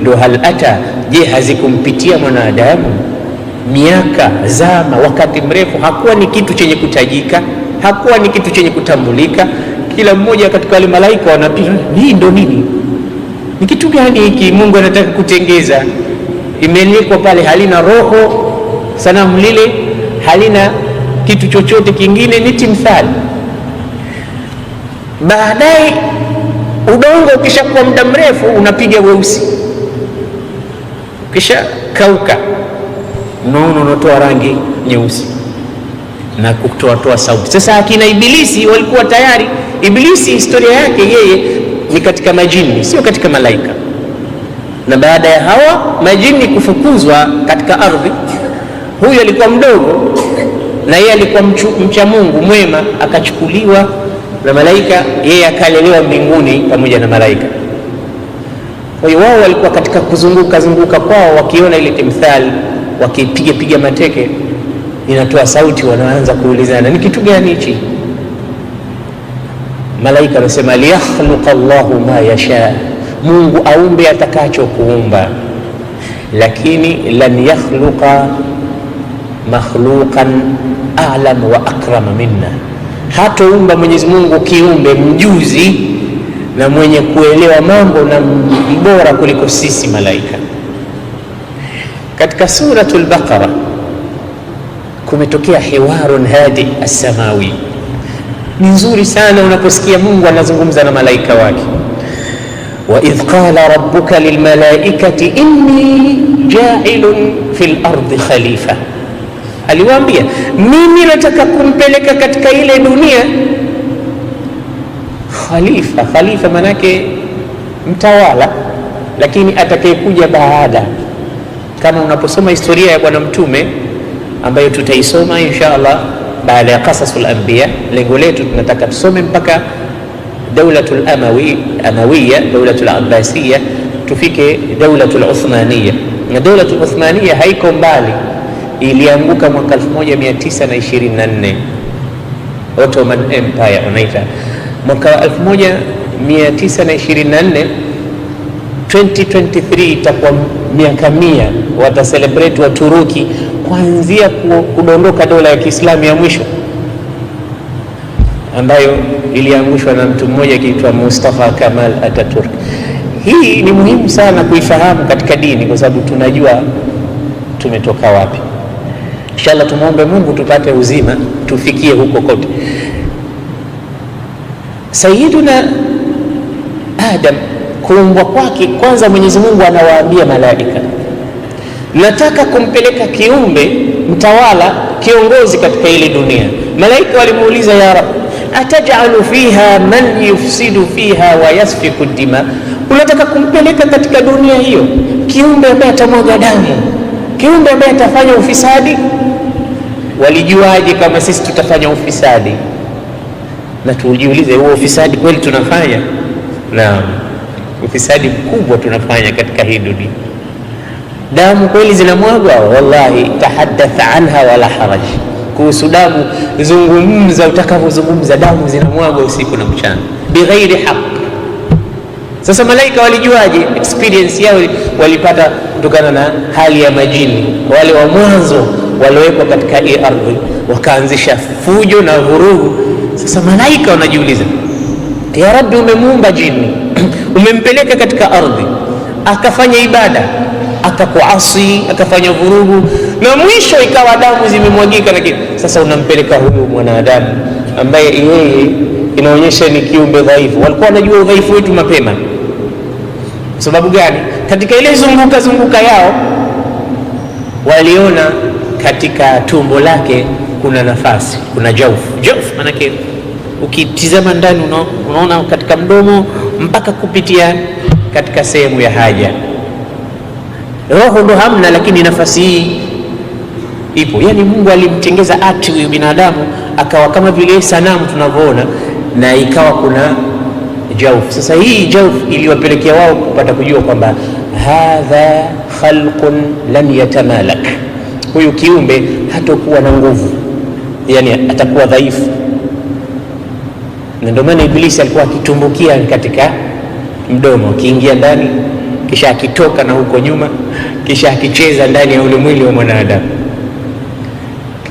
Ndio hal ata, je, hazikumpitia mwanadamu miaka, zama, wakati mrefu, hakuwa ni kitu chenye kutajika, hakuwa ni kitu chenye kutambulika. Kila mmoja katika wale malaika wanapita, hii ndo nini, ni kitu gani hiki Mungu anataka kutengeza? Imeandikwa pale, halina roho, sanamu lile halina kitu chochote kingine, ni timthali. Baadaye udongo ukishakuwa muda mrefu unapiga weusi, kisha kauka, unaona unatoa rangi nyeusi na kutoa sauti. Sasa akina Ibilisi walikuwa tayari. Ibilisi historia yake yeye ni katika majini, sio katika malaika. Na baada ya hawa majini kufukuzwa katika ardhi, huyu alikuwa mdogo na yeye alikuwa mcha Mungu mwema, akachukuliwa na malaika, yeye akalelewa mbinguni pamoja na malaika. Kwa hiyo wao walikuwa katika kuzunguka kwao, wakiona ile timthali, wakipiga mateke, inatoa sauti, wanaanza kuulizana ni kitu gani hichi? Malaika anasema liyakhluqa Allahu ma yasha, Mungu aumbe atakacho kuumba, lakini lan yakhluqa makhluqan a'lam wa akrama minna, hatoumba Mwenyezi Mungu kiumbe mjuzi na mwenye kuelewa mambo na mbora kuliko sisi malaika. Katika suratul Baqara kumetokea hiwarun hadi as-samawi, ni nzuri sana unaposikia Mungu anazungumza na malaika wake. wa idh qala rabbuka lilmalaikati inni ja'ilun fil ardi khalifa, aliwaambia mimi nataka kumpeleka katika ile dunia khalifa. Khalifa manake mtawala, lakini atakayekuja baada. Kama unaposoma historia ya bwana mtume ambayo tutaisoma inshallah baada ya qasasul anbiya. Lengo letu tunataka tusome mpaka daulatul amawiyya, daulatul abbasiyya, tufike daulatul uthmaniyya. Na daulatul uthmaniyya haiko mbali, ilianguka mwaka 1924, Ottoman Empire unaita. Mwaka 1924, 2023 itakuwa miaka 100, wataselebrate wa Turuki kuanzia kudondoka dola ya Kiislamu ya mwisho ambayo iliangushwa na mtu mmoja akiitwa Mustafa Kemal Ataturk. Hii ni muhimu sana kuifahamu katika dini, kwa sababu tunajua tumetoka wapi. Inshallah tumuombe Mungu tupate uzima tufikie huko kote. Sayyiduna Adam kuumbwa kwake, kwanza Mwenyezi Mungu anawaambia malaika, nataka kumpeleka kiumbe mtawala, kiongozi katika ile dunia. Malaika walimuuliza, ya Rabb, atajalu fiha man yufsidu fiha wa yasfiku dima, unataka kumpeleka katika dunia hiyo kiumbe ambaye atamwaga damu, kiumbe ambaye atafanya ufisadi? Walijuaje kama sisi tutafanya ufisadi? Na tujiulize, huo ufisadi kweli tunafanya? Naam, ufisadi mkubwa tunafanya katika hii dunia. Damu kweli zinamwagwa? Wallahi, tahaddath anha wala haraj. Kuhusu damu zungumza utakavyozungumza, damu zinamwagwa usiku na mchana bighairi haq. Sasa malaika walijuaje? Experience yao walipata kutokana na hali ya majini wale wa mwanzo waliowekwa katika hii ardhi, wakaanzisha fujo na vurugu. Sasa malaika wanajiuliza, ya Rabbi, umemuumba jini umempeleka katika ardhi akafanya ibada, akakuasi, akafanya vurugu, na mwisho ikawa damu zimemwagika. Lakini sasa unampeleka huyu mwanadamu ambaye yeye inaonyesha ni kiumbe dhaifu. Walikuwa wanajua udhaifu wetu mapema. Sababu gani? Katika ile zunguka yao waliona katika tumbo lake kuna nafasi, kuna jauf. Manake ukitizama ndani unaona katika mdomo mpaka kupitia katika sehemu ya haja. Roho ndo hamna, lakini nafasi hii ipo. Yani Mungu alimtengeza ati huyu binadamu akawa kama vile sanamu tunavyoona, na ikawa kuna jauf. Sasa hii jauf iliwapelekea wao kupata kujua kwamba hadha khalqun lam yatamalak, huyu kiumbe hatakuwa na nguvu, yani atakuwa dhaifu. Na ndio maana Ibilisi alikuwa akitumbukia katika mdomo, akiingia ndani kisha akitoka na huko nyuma, kisha akicheza ndani ya ule mwili wa mwanadamu.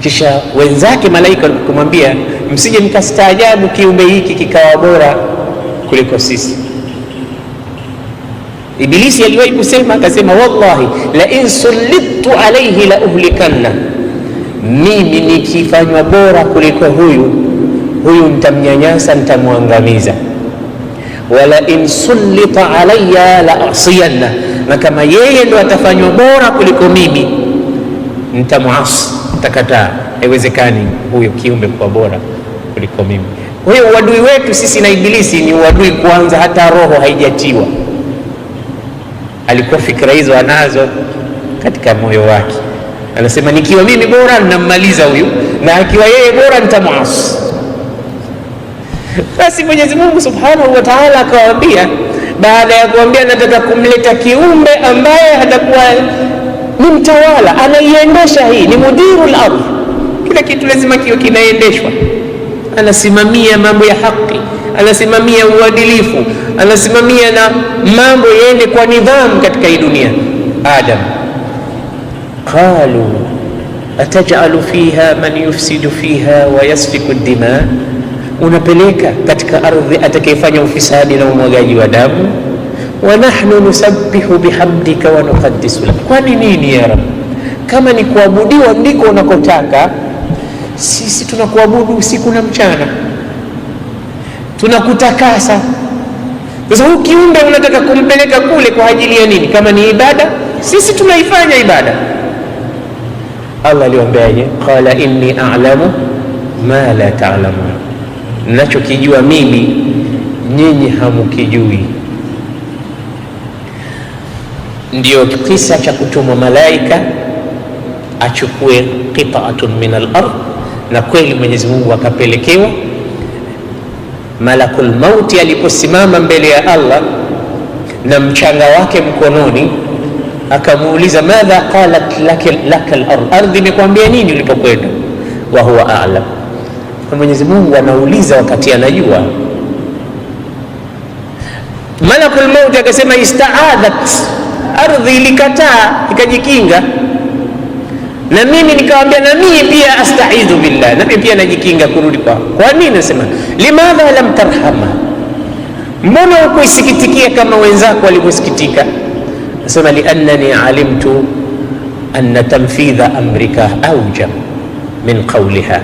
Kisha wenzake malaika walikumwambia, msije mkastaajabu kiumbe hiki kikawa bora kuliko sisi. Ibilisi aliwahi kusema, akasema, wallahi la in sullitu alayhi la uhlikanna, mimi nikifanywa bora kuliko huyu nitamnyanyasa, nitamwangamiza. Wala in sullita alayya la asiyanna, na kama yeye ndo atafanywa bora kuliko mimi nitamuasi, nitakataa. Haiwezekani huyo kiumbe kuwa bora kuliko mimi. Kwa hiyo uadui wetu sisi na Ibilisi ni uadui kwanza, hata roho haijatiwa. Alikuwa fikra hizo anazo katika moyo wake, anasema nikiwa mimi bora ninammaliza huyu, na akiwa yeye bora nitamuasi. Basi Mwenyezi Mungu Subhanahu wa Ta'ala akawaambia, baada ya kuambia nataka kumleta kiumbe ambaye hatakuwa ni mtawala, anaiendesha, hii ni mudirul ardh, kila kitu lazima kiwe kinaendeshwa, anasimamia mambo ya haki, anasimamia uadilifu, anasimamia na mambo yaende kwa nidhamu katika hii dunia. Adam, qalu atajalu fiha man yufsidu fiha wa yasfiku dima, unapeleka katika ardhi atakayefanya ufisadi na umwagaji wa damu. Wa nahnu nusabbihu bihamdika wa nuqaddisu lak, kwani nini ya Rabb? Kama ni kuabudiwa ndiko unakotaka, sisi tunakuabudu usiku na mchana, tunakutakasa. Sasa huu kiumbe unataka kumpeleka kule kwa ajili ya nini? Kama ni ibada, sisi tunaifanya ibada. Allah aliwaambiaje? Qala inni a'lamu ma la ta'lamun, ninachokijua mimi nyinyi hamukijui. Ndio kisa cha kutumwa malaika achukue qita'atun min al-ardh Na kweli Mwenyezi Mungu akapelekewa malakul mauti. Aliposimama mbele ya Allah na mchanga wake mkononi, akamuuliza madha qalat laka al-ard, ardhi imekwambia nini ulipokwenda? Wa huwa a'lam. Na Mwenyezi Mungu anauliza wakati anajua. Malakul mauti akasema ista'adhat, ardhi ilikataa ikajikinga. Na mimi nikamwambia na mimi pia astaidhu billah, na mimi pia najikinga kurudi kwa. Kwa nini nasema limadha lam tarhama, mbona hukuisikitikia kama wenzako walivyosikitika? Nasema liannani alimtu anna tanfidha amrika awjab min qawliha,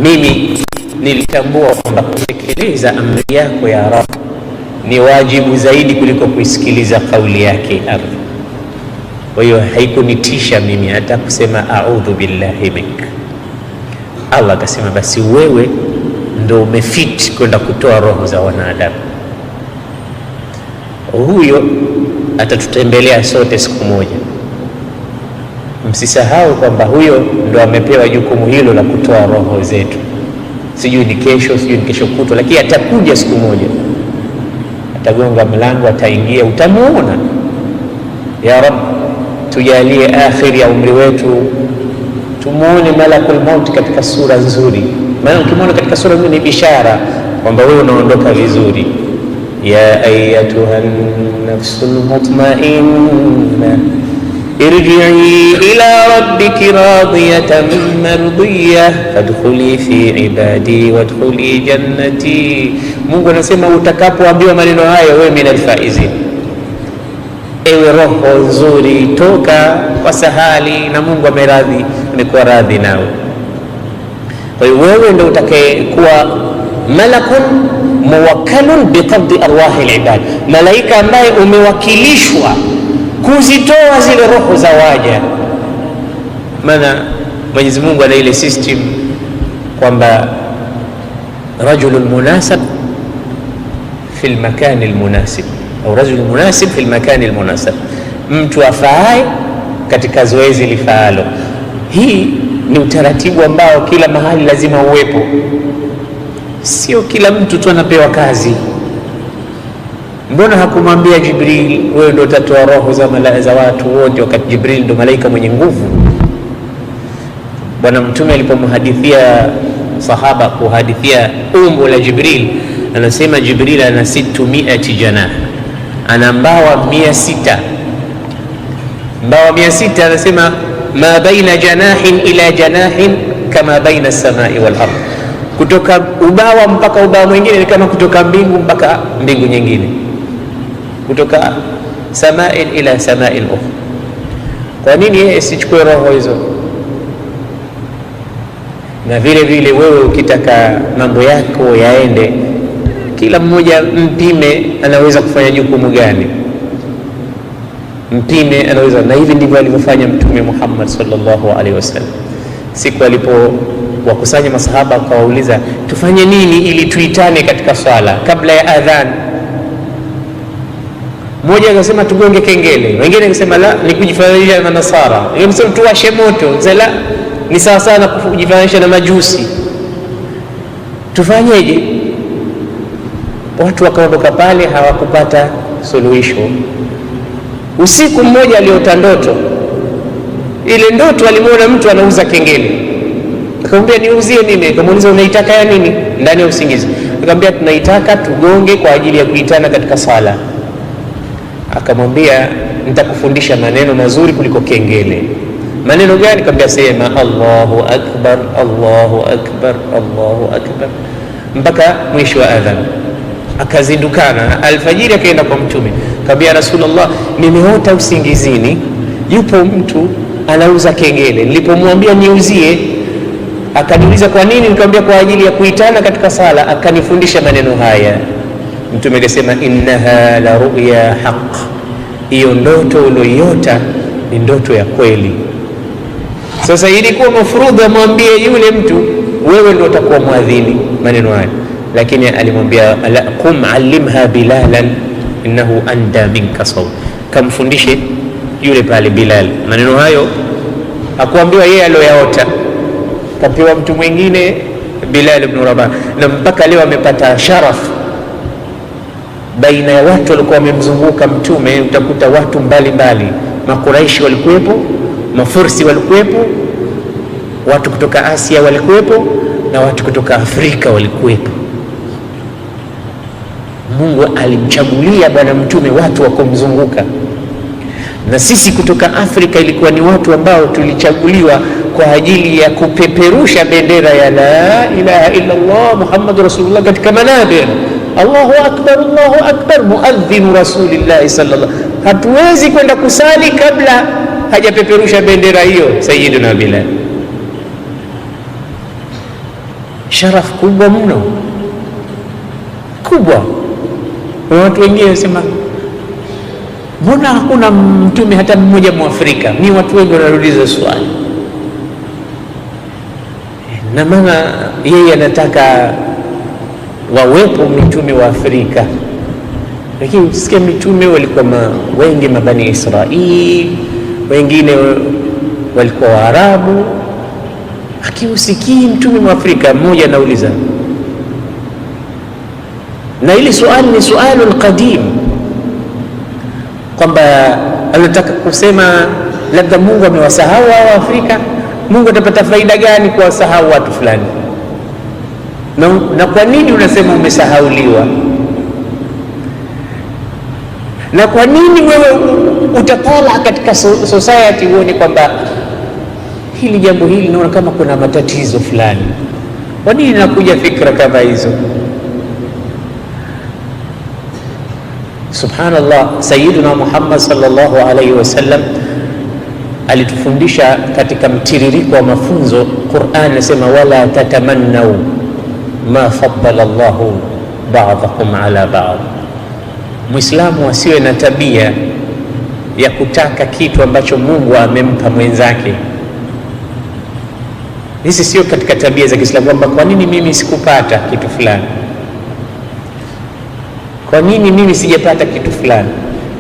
mimi nilitambua kwamba kutekeleza amri yako ya Rabb ni wajibu zaidi kuliko kuisikiliza kauli yake ardhi. Kwa hiyo haikunitisha mimi hata kusema a'udhu billahi mink. Allah akasema basi wewe ndo umefit kwenda kutoa roho za wanadamu. Huyo atatutembelea sote siku moja. Msisahau kwamba huyo ndo amepewa jukumu hilo la kutoa roho zetu. Sijui ni kesho, sijui ni kesho kutwa, lakini atakuja siku moja. Atagonga mlango, ataingia, utamuona. Ya Rabb, tujalie akhiri ya umri wetu tumuone malakul maut katika sura nzuri. Maana ukimwona katika sura nzuri ni bishara kwamba wewe unaondoka vizuri. Ya ayyatuhan nafsul mutmainna irji'i ila rabbiki radiyatan mardiyah fadkhuli fi ibadi wadkhuli jannati. Mungu anasema utakapoambiwa maneno hayo, wewe minal faizin, ewe roho nzuri, toka kwa sahali na Mungu ameradhi, amekuwa radhi nawe. Kwa hiyo wewe ndio utakayekuwa malakun muwakkalun biqabdi arwahi alibad, malaika ambaye umewakilishwa kuzitoa zile roho za waja. Maana Mwenyezi Mungu ana ile system kwamba rajulun munasib fi almakan almunasib au rajul munasib fi almakan almunasib, mtu afaaye katika zoezi lifaalo. Hii ni utaratibu ambao kila mahali lazima uwepo. Sio kila mtu tu anapewa kazi. Mbona hakumwambia Jibril wewe ndio utatoa roho za watu wote, wakati Jibril ndio malaika mwenye nguvu? Bwana Mtume alipomhadithia sahaba kuhadithia umbo la Jibril, anasema Jibril ana 600 janah, ana mbawa 600. Mbawa 600, anasema ma baina janahin ila janahin kama baina as-samai wal ardh, kutoka ubawa mpaka ubawa mwingine ni kama kutoka mbingu mpaka mbingu nyingine, kutoka samain ila samain ukhra. Kwa nini yeye sichukue roho hizo? Na vile vile wewe ukitaka mambo yako yaende, kila mmoja mpime anaweza kufanya jukumu gani, mpime anaweza. Na hivi ndivyo alivyofanya Mtume Muhammad sallallahu alaihi wasallam. Siku alipowakusanya masahaba akawauliza tufanye nini ili tuitane katika swala kabla ya adhan. Mmoja akasema tugonge kengele, wengine akasema la, ni kujifananisha na Nasara, wengine akasema tuwashe moto, la, ni sawa sana kujifananisha na Majusi. Tufanyeje? Watu wakaondoka pale, hawakupata suluhisho. Usiku mmoja aliota ndoto. Ile ndoto alimuona mtu anauza kengele, akamwambia niuzie mimi. Akamuuliza unaitaka ya nini? Ndani ya usingizi akamwambia tunaitaka tugonge kwa ajili ya kuitana katika sala. Akamwambia nitakufundisha maneno mazuri kuliko kengele. Maneno gani? Akamwambia sema Allahu akbar, Allahu akbar, Allahu akbar, mpaka mwisho wa adhan. Akazindukana alfajiri, akaenda kwa Mtume, akamwambia Rasulullah, nimeota usingizini yupo mtu anauza kengele. Nilipomwambia niuzie, akaniuliza kwa nini? Nikamwambia kwa ajili ya kuitana katika sala. Akanifundisha maneno haya. Mtume akasema innaha la ru'ya haqq, hiyo ndoto uliyoiota ni ndoto ya kweli. Sasa ilikuwa mafurudhi amwambie yule mtu wewe ndio utakuwa muadhini maneno haya, lakini alimwambia la qum allimha bilalan innahu anda minka saw, kamfundishe yule pale Bilal maneno hayo. Hakuambiwa yeye aliyoyaota, kapewa mtu mwingine Bilal ibn Rabah, na mpaka leo amepata sharaf baina ya watu walikuwa wamemzunguka mtume. Utakuta watu mbalimbali, Makuraishi walikuwepo, Mafursi walikuwepo, watu kutoka Asia walikuwepo, na watu kutoka Afrika walikuwepo. Mungu alimchagulia bwana mtume watu wa kumzunguka, na sisi kutoka Afrika ilikuwa ni watu ambao tulichaguliwa kwa ajili ya kupeperusha bendera ya la ilaha illa Allah Muhammad Rasulullah katika manabir. Allahu akbar, Allahu akbar, muadhdhin Rasulillah sallallahu. Hatuwezi kwenda kusali kabla hajapeperusha bendera hiyo Sayyidina Bilal. Sharaf kubwa mno, kubwa. Watu wengine wanasema mbona hakuna mtume hata mmoja Mwafrika? Ni watu wengi wanarudiza swali, na maana yeye anataka wawepo mitume wa Afrika, lakini usikie mitume walikuwa wengi mabani Israeli, wengine walikuwa Waarabu, akiusikii mtume wa Afrika mmoja. Anauliza, na ili swali ni sualul qadim, kwamba anataka kusema labda Mungu amewasahau wa Afrika. Mungu atapata faida gani kwa wasahau watu fulani? Na kwa nini unasema umesahauliwa? Na kwa nini wewe utatala katika society uone kwamba hili jambo hili naona kama kuna matatizo fulani? Kwa nini nakuja fikra kama hizo? Subhanallah, Sayyiduna Muhammad sallallahu alayhi wasallam alitufundisha katika mtiririko wa mafunzo. Qur'an inasema wala tatamannau ma faddala Allahu ba'dakum ala ba'd. Muislamu asiwe na tabia ya kutaka kitu ambacho Mungu amempa mwenzake. Hizi sio katika tabia za Kiislamu, kwamba kwa nini mimi sikupata kitu fulani, kwa nini mimi sijapata kitu fulani.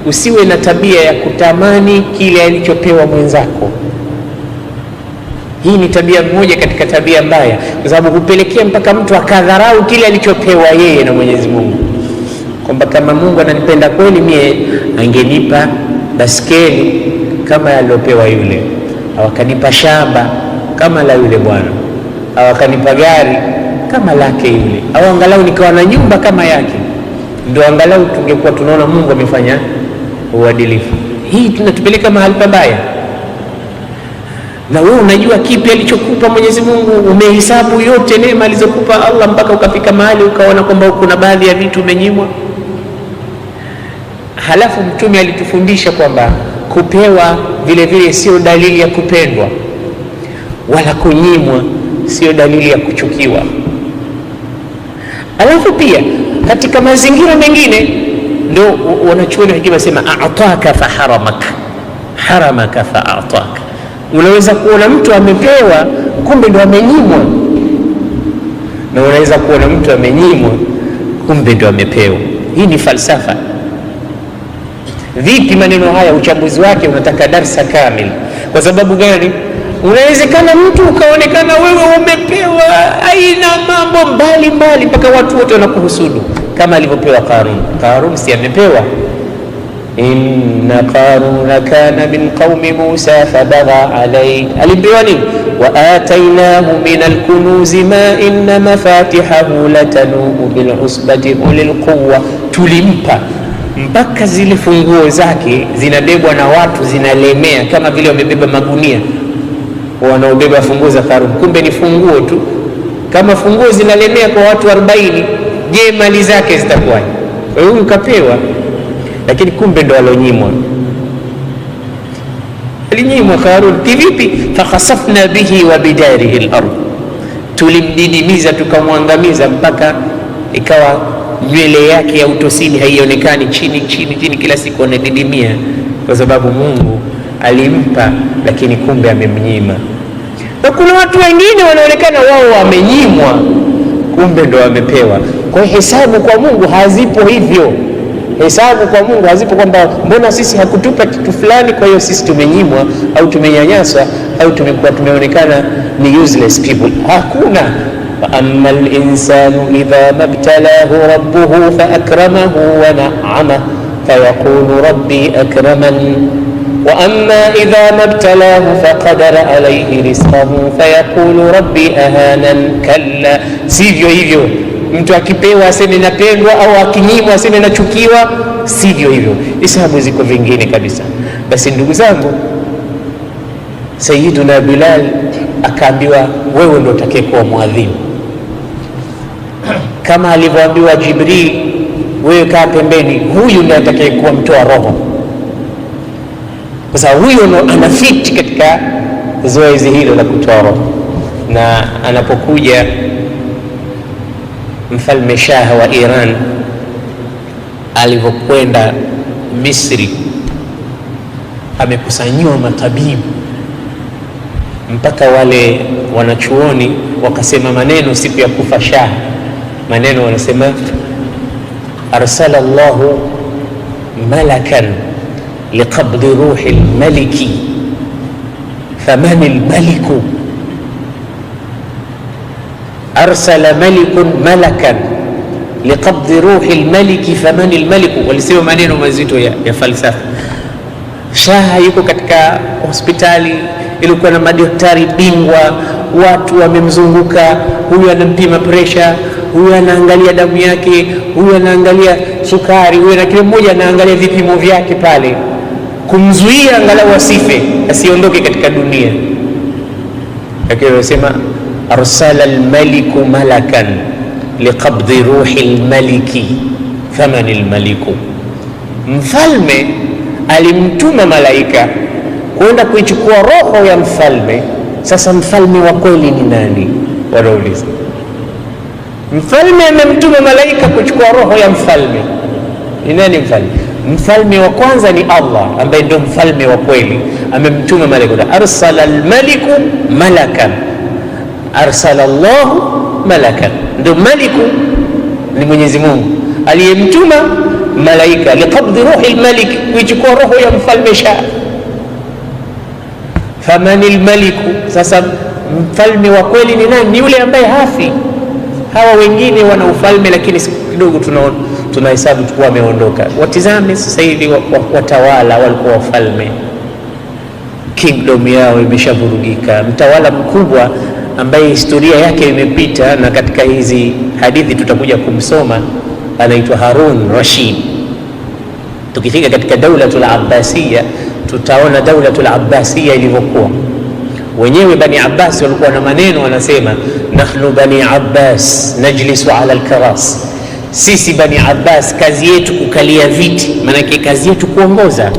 Usiwe na tabia ya kutamani kile alichopewa mwenzako. Hii ni tabia moja katika tabia mbaya, kwa sababu hupelekea mpaka mtu akadharau kile alichopewa yeye na Mwenyezi Mungu, kwamba kama Mungu ananipenda kweli, mie angenipa baskeli kama aliyopewa yule, au akanipa shamba kama la yule bwana, au akanipa gari kama lake yule, au angalau nikawa na nyumba kama yake, ndio angalau tungekuwa tunaona Mungu amefanya uadilifu. Hii tunatupeleka mahali pabaya. Na wewe unajua kipi alichokupa Mwenyezi Mungu? Umehesabu yote neema alizokupa Allah mpaka ukafika mahali ukaona kwamba kuna baadhi ya vitu umenyimwa? Halafu Mtume alitufundisha kwamba kupewa vile vile sio dalili ya kupendwa, wala kunyimwa sio dalili ya kuchukiwa. Halafu pia katika mazingira mengine ndio wanachuoni hekima wasema a'taka fa haramaka, haramaka fa a'taka. Unaweza kuona mtu amepewa kumbe ndo amenyimwa, na unaweza kuona mtu amenyimwa kumbe ndo amepewa. Hii ni falsafa. Vipi maneno haya? Uchambuzi wake unataka darsa kamili. Kwa sababu gani? Unawezekana mtu ukaonekana wewe umepewa aina mambo mbalimbali mpaka watu wote wanakuhusudu, kama alivyopewa Qarun. Qarun si amepewa, inna Qaruna kana min qaumi Musa fabagha alayhi. Alipewa nini? wa atainahu min alkunuzi ma inna mafatihahu latanu bil usbati ulil quwwa. Tulimpa mpaka zile funguo zake zinabebwa na watu, zinalemea kama vile wamebeba magunia wanaobeba funguo za Qarun, kumbe ni funguo tu. Kama funguo zinalemea kwa watu 40, je, mali zake zitakuwaje? Kwa hiyo ukapewa, lakini kumbe ndo alonyimwa. Alinyimwa Qarun kivipi? fakhasafna bihi wa bidarihi al-ard, tulimdidimiza tukamwangamiza mpaka ikawa nywele yake ya utosini haionekani, chini chini chini, kila siku anadidimia, kwa sababu Mungu alimpa lakini kumbe amemnyima. Na kuna watu wengine wanaonekana wao wamenyimwa kumbe ndo wamepewa. Kwa hiyo hesabu kwa Mungu hazipo hivyo. Hesabu kwa Mungu hazipo kwamba mbona sisi hakutupa kitu fulani kwa hiyo sisi tumenyimwa au tumenyanyaswa. au tumekuwa tumeonekana ni useless people. Hakuna. Amma al-insanu idha mabtalahu rabbuhu fa akramahu wa na'ama fayaqulu rabbi akraman wa amma idha mabtalahu faqadara alayhi rizqahu fayaqulu rabbi ahanan. Kalla, sivyo hivyo. Mtu akipewa aseme napendwa, au akinyimwa aseme nachukiwa, sivyo hivyo. Hisabu ziko vingine kabisa. Basi ndugu zangu, Sayyiduna Bilal akaambiwa wewe ndio utakayekuwa muadhini, kama alivyoambiwa Jibril, wewe kaa pembeni, huyu ndiye atakayekuwa mtoa roho. Sasa huyo ndo anafiti katika zoezi hilo la kutoa roho. Na anapokuja mfalme Shah wa Iran alivyokwenda Misri, amekusanyiwa matabibu mpaka wale wanachuoni wakasema maneno siku ya kufa Shah. Maneno wanasema arsala Allahu malakan liqabdi ruhi almaliki faman almaliku. Arsala malikun malakan liqabdi ruhi almaliki faman almaliku. Walisema maneno mazito ya falsafa. Shah yuko katika hospitali, ilikuwa na madaktari bingwa, watu wamemzunguka, huyu anampima pressure, huyu anaangalia damu yake, huyu anaangalia sukari, huyu na kila mmoja anaangalia vipimo vyake pale, kumzuia angalau asife, asiondoke katika dunia. Lakini wanasema arsala almaliku malakan liqabdi ruhi almaliki faman almaliku. Mfalme alimtuma malaika kwenda kuichukua roho ya mfalme. Sasa mfalme wa kweli ni nani? Wanauliza. Mfalme amemtuma malaika kuchukua roho ya mfalme. Ni nani mfalme? Mfalme wa kwanza ni Allah, ambaye ndio mfalme wa kweli. Amemtuma malaika. Arsala almaliku malakan, arsala Allahu malakan. Ndio maliku ni Mwenyezi Mungu aliyemtuma malaika liqabdi ruhi almalik, kuichukua roho ya mfalme Shah. Faman almaliku. Sasa mfalme wa kweli ni nani? Ni yule ambaye hafi. Hawa wengine wana ufalme, lakini kidogo tunahesabu tu wameondoka. Watizame sasa hivi watawala walikuwa wafalme, kingdom yao imeshavurugika. Mtawala mkubwa ambaye historia yake imepita, na katika hizi hadithi tutakuja kumsoma, anaitwa Harun Rashid. Tukifika katika Daulatul Abbasiyya tutaona Daulatul Abbasiyya ilivyokuwa. Wenyewe Bani Abbas walikuwa na maneno, wanasema nahnu Bani Abbas najlisu ala alkaras. Sisi Bani Abbas kazi yetu kukalia viti, maanake kazi yetu kuongoza.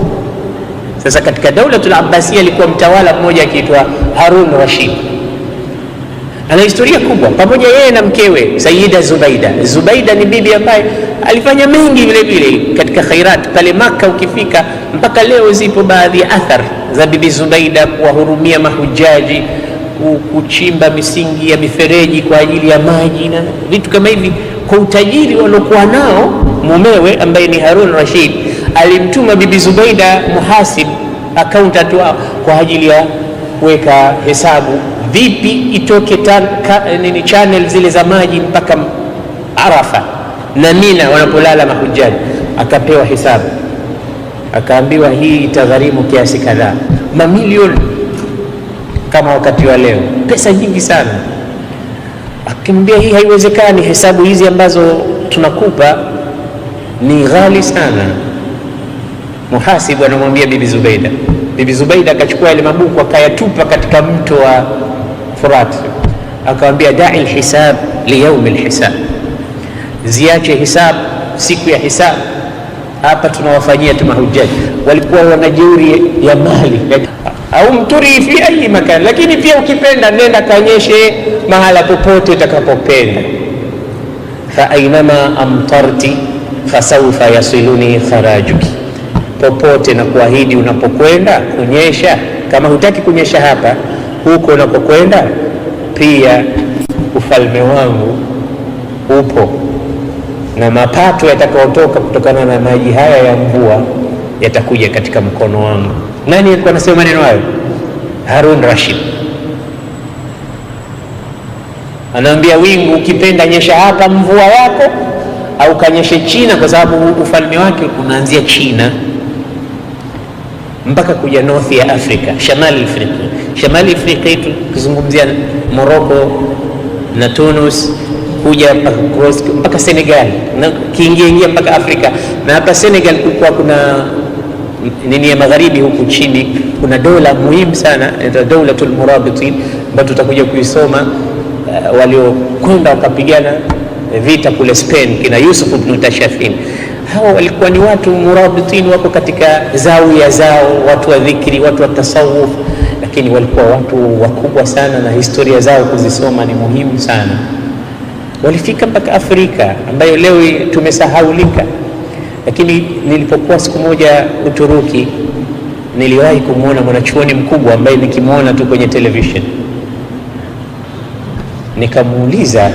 Sasa katika Daulatul Abbasiyya alikuwa mtawala mmoja akiitwa Harun Rashid. Ana historia kubwa, pamoja yeye na mkewe Sayyida Zubaida. Zubaida ni bibi ambaye alifanya mengi vile vile katika khairat pale Maka. Ukifika mpaka leo zipo baadhi ya athar za bibi Zubaida, kuwahurumia mahujaji, kuchimba misingi ya mifereji kwa ajili ya maji na vitu kama hivi. Kwa utajiri waliokuwa nao, mumewe ambaye ni Harun Rashid alimtuma bibi Zubaida muhasib, accountant kwa ajili ya kuweka hesabu vipi itoke channel zile za maji mpaka Arafa na Mina wanapolala mahujaji. Akapewa hesabu, akaambiwa hii itagharimu kiasi kadhaa, mamilioni kama wakati wa leo, pesa nyingi sana. Akimwambia hii haiwezekani, hesabu hizi ambazo tunakupa ni ghali sana. Muhasibu anamwambia bibi Zubaida. Bibi Zubaida akachukua ile mabuku akayatupa katika mto wa Furat, akamwambia da'i alhisab liyaum alhisab, ziache hisab siku ya hisab. Hapa tunawafanyia tu mahujaji. Walikuwa wana jeuri ya mali, au mturi fi ayi makan, lakini pia ukipenda nenda kanyeshe mahala popote utakapopenda. Fa ainama amtarti fasawfa yasiluni kharajuki, popote na kuahidi unapokwenda kunyesha. Kama hutaki kunyesha hapa, huko unapokwenda pia ufalme wangu upo, na mapato yatakayotoka kutokana na maji haya ya mvua yatakuja katika mkono wangu. Nani alikuwa anasema maneno hayo? Harun Rashid anaambia wingu, ukipenda nyesha hapa mvua yako au kanyeshe China, kwa sababu ufalme wake unaanzia China mpaka kuja north ya Afrika, Shamali Afrika tukizungumzia Morocco na Tunis, kuja mpaka Senegal na kiingia mpaka Afrika. Na hapa Senegal kulikuwa kuna nini ya magharibi, huku chini kuna dola muhimu sana, Dawlatul Murabitin, ambayo tutakuja kuisoma, waliokwenda wakapigana vita kule Spain, kina Yusuf ibn Tashafin. Hao walikuwa ni watu murabitin, wako katika zawia zao, watu wa dhikri, watu wa tasawuf, lakini walikuwa watu wakubwa sana, na historia zao kuzisoma ni muhimu sana. Walifika mpaka Afrika ambayo leo tumesahaulika. Lakini nilipokuwa siku moja Uturuki, niliwahi kumwona mwanachuoni mkubwa ambaye nikimwona tu kwenye television. Nikamuuliza,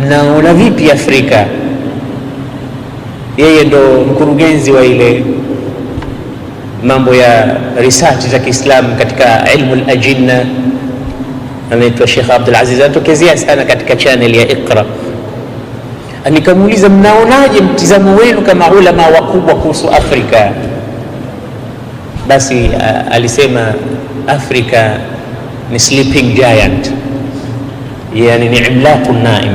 mnaona vipi Afrika? Yeye ndo mkurugenzi wa ile mambo ya research za Kiislamu katika ilmu al-ajinna, anaitwa Sheikh Abdul Aziz, anatokezea sana katika channel ya Iqra. Nikamuuliza, mnaonaje mtizamo wenu kama ulama wakubwa kuhusu Afrika? Basi alisema Afrika ni sleeping giant, yani ni imlaqun naim,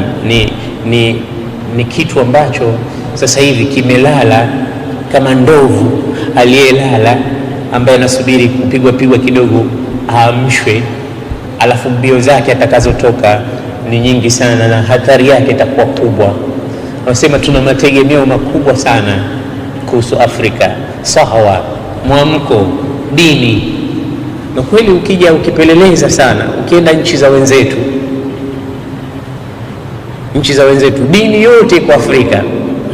ni kitu ambacho sasa hivi kimelala kama ndovu aliyelala, ambaye anasubiri kupigwa kidogo aamshwe, alafu mbio zake atakazotoka ni nyingi sana na hatari yake itakuwa kubwa. Wanasema tuna mategemeo makubwa sana kuhusu Afrika, sahawa, mwamko, dini. Na kweli ukija ukipeleleza sana, ukienda nchi za wenzetu, dini yote iko Afrika.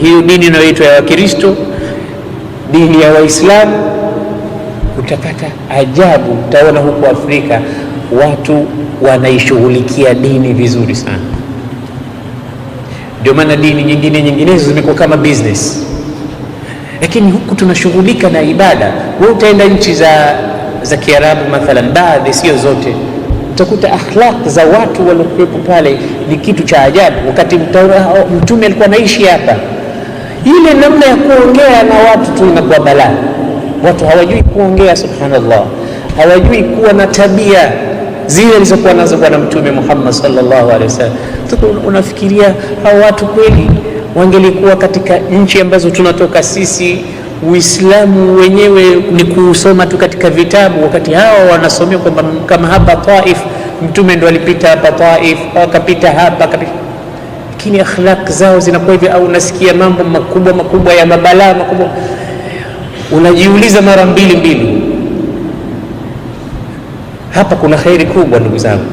Hiyo dini inayoitwa ya Wakristo, dini ya Waislamu, utapata ajabu. Utaona huko Afrika watu wanaishughulikia dini vizuri sana. Ndio maana dini nyinginezo zimekuwa kama business, lakini huku tunashughulika na ibada. Wewe utaenda nchi za Kiarabu mathalan, baadhi, sio zote, utakuta akhlaq za watu waliokuwepo pale ni kitu cha ajabu. Wakati Mtume alikuwa anaishi hapa, ile namna ya kuongea na watu tu inakuwa balaa. Watu hawajui kuongea, subhanallah, hawajui kuwa na tabia zile alizokuwa nazo Bwana Mtume Muhammad sallallahu alaihi wasallam. Unafikiria hao watu kweli wangelikuwa katika nchi ambazo tunatoka sisi, Uislamu wenyewe ni kusoma tu katika vitabu, wakati hao wanasomea kwamba kama hapa Taif, Mtume ndo alipita hapa Taif, akapita hapa, lakini akhlaq zao zinakuwa hivi, au unasikia mambo makubwa ya mabalaa makubwa, unajiuliza mara mbili. Hapa kuna khairi kubwa ndugu zangu.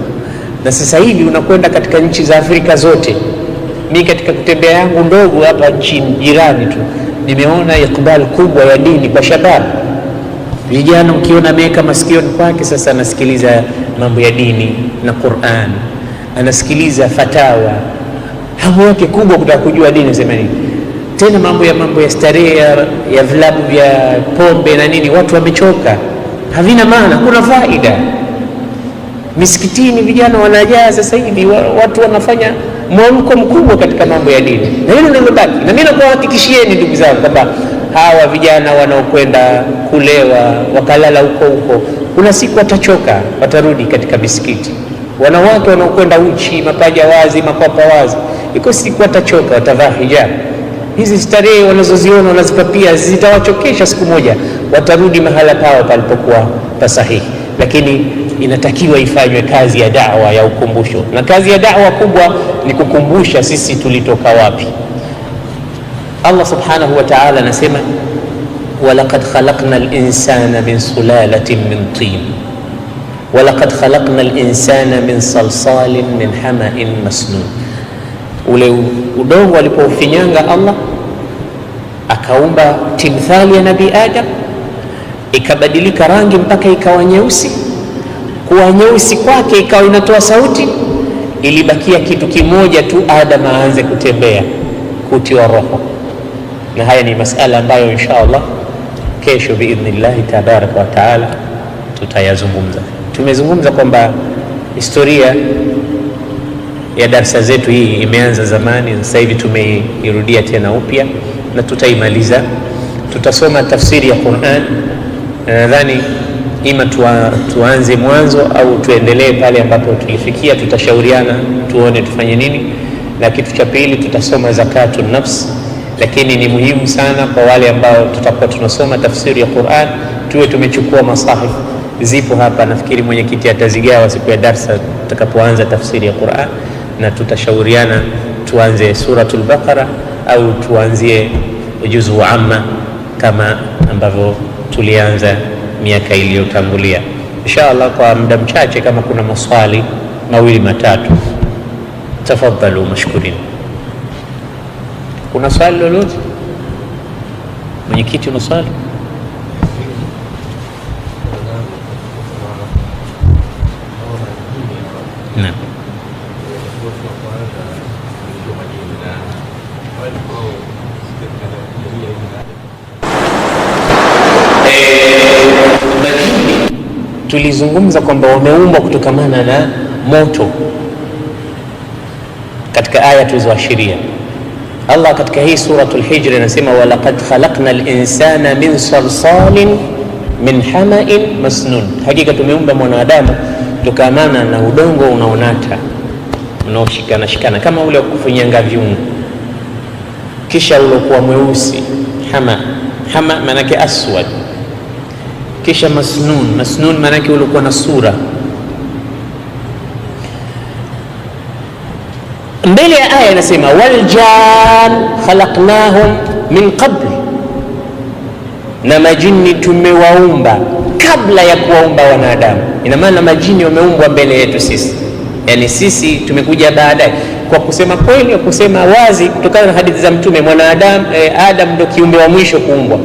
Na sasa hivi unakwenda katika nchi za Afrika zote. Mimi katika kutembea yangu ndogo hapa nchi jirani tu, nimeona ikbal kubwa ya dini kwa shabab. Vijana ukiona ameweka masikioni kwake, sasa anasikiliza mambo ya dini na Qur'an, anasikiliza fatawa, hamu yake kubwa kutaka kujua dini sema nini. Tena mambo ya starehe ya vilabu vya pombe na nini, watu wamechoka, havina maana, kuna faida. Misikitini vijana wanajaa sasa hivi, watu wanafanya mwamko mkubwa katika mambo ya dini, na hilo ndio baki. Na mimi nakuhakikishieni ndugu zangu kwamba hawa vijana wanaokwenda kulewa wakalala huko, kuna siku watachoka, watarudi katika misikiti. Wanawake wanaokwenda uchi, mapaja wazi, makwapa wazi, iko siku watachoka, watavaa hijab. Hizi starehe wanazoziona wanazipapia zitawachokesha, siku moja watarudi mahala pao palipokuwa pasahihi. Lakini inatakiwa ifanywe kazi ya da'wa ya ukumbusho, na kazi ya da'wa kubwa ni kukumbusha sisi tulitoka wapi. Allah subhanahu wa ta'ala anasema, walaqad khalaqna al-insana min sulalatin min tin walaqad khalaqna al-insana min salsalin min hama'in masnun. Ule udongo alipofinyanga Allah akaumba timthali ya Nabii Adam, ikabadilika rangi mpaka ikawa nyeusi. Kuwa nyeusi kwake ikawa inatoa sauti, ilibakia kitu kimoja tu, Adam aanze kutembea, kutiwa roho. Na haya ni masala ambayo insha Allah kesho biidhnillahi tabaraka wa taala tutayazungumza. Tumezungumza kwamba historia ya darasa zetu hii imeanza zamani, sasa hivi tumeirudia tena upya na tutaimaliza. Tutasoma tafsiri ya Qur'an, nadhani ima tuanze mwanzo au tuendelee pale ambapo tulifikia. Tutashauriana tuone tufanye nini. Na kitu cha pili tutasoma zakatun nafs, lakini ni muhimu sana kwa wale ambao tutakuwa tunasoma tafsiri ya Qur'an tuwe tumechukua masahif, zipo hapa. Nafikiri mwenyekiti atazigawa siku ya darsa tutakapoanza tafsiri ya Qur'an, na tutashauriana tuanze suratul Baqara au tuanzie juzu amma kama ambavyo tulianza miaka iliyotangulia. Inshallah kwa muda mchache, kama kuna maswali mawili matatu, tafadhalu mashkurin. Kuna swali lolote? Mwenyekiti, una swali? Naam. Tulizungumza kwamba wameumbwa kutokamana na moto katika aya tulizoashiria. Allah katika hii suratul Hijr anasema walaqad khalaqnal insana min salsalin min hama'in masnun, hakika tumeumba mwanadamu kutokamana na udongo unaonata unaoshikana shikana kama ule wa kufinyanga viungo, kisha uliokuwa mweusi. Hama maana yake aswad, kisha masnun maana yake uliokuwa na sura. Mbele ya aya inasema waljan khalaqnahum min qabl, na majini tumewaumba kabla ya kuwaumba wanadamu. Ina maana majini wameumbwa mbele yetu sisi, yani sisi tumekuja baadaye. Kwa kusema kweli, kusema wazi, kutokana na hadithi za Mtume, mwanadamu Adam ndio kiumbe wa mwisho kuumbwa.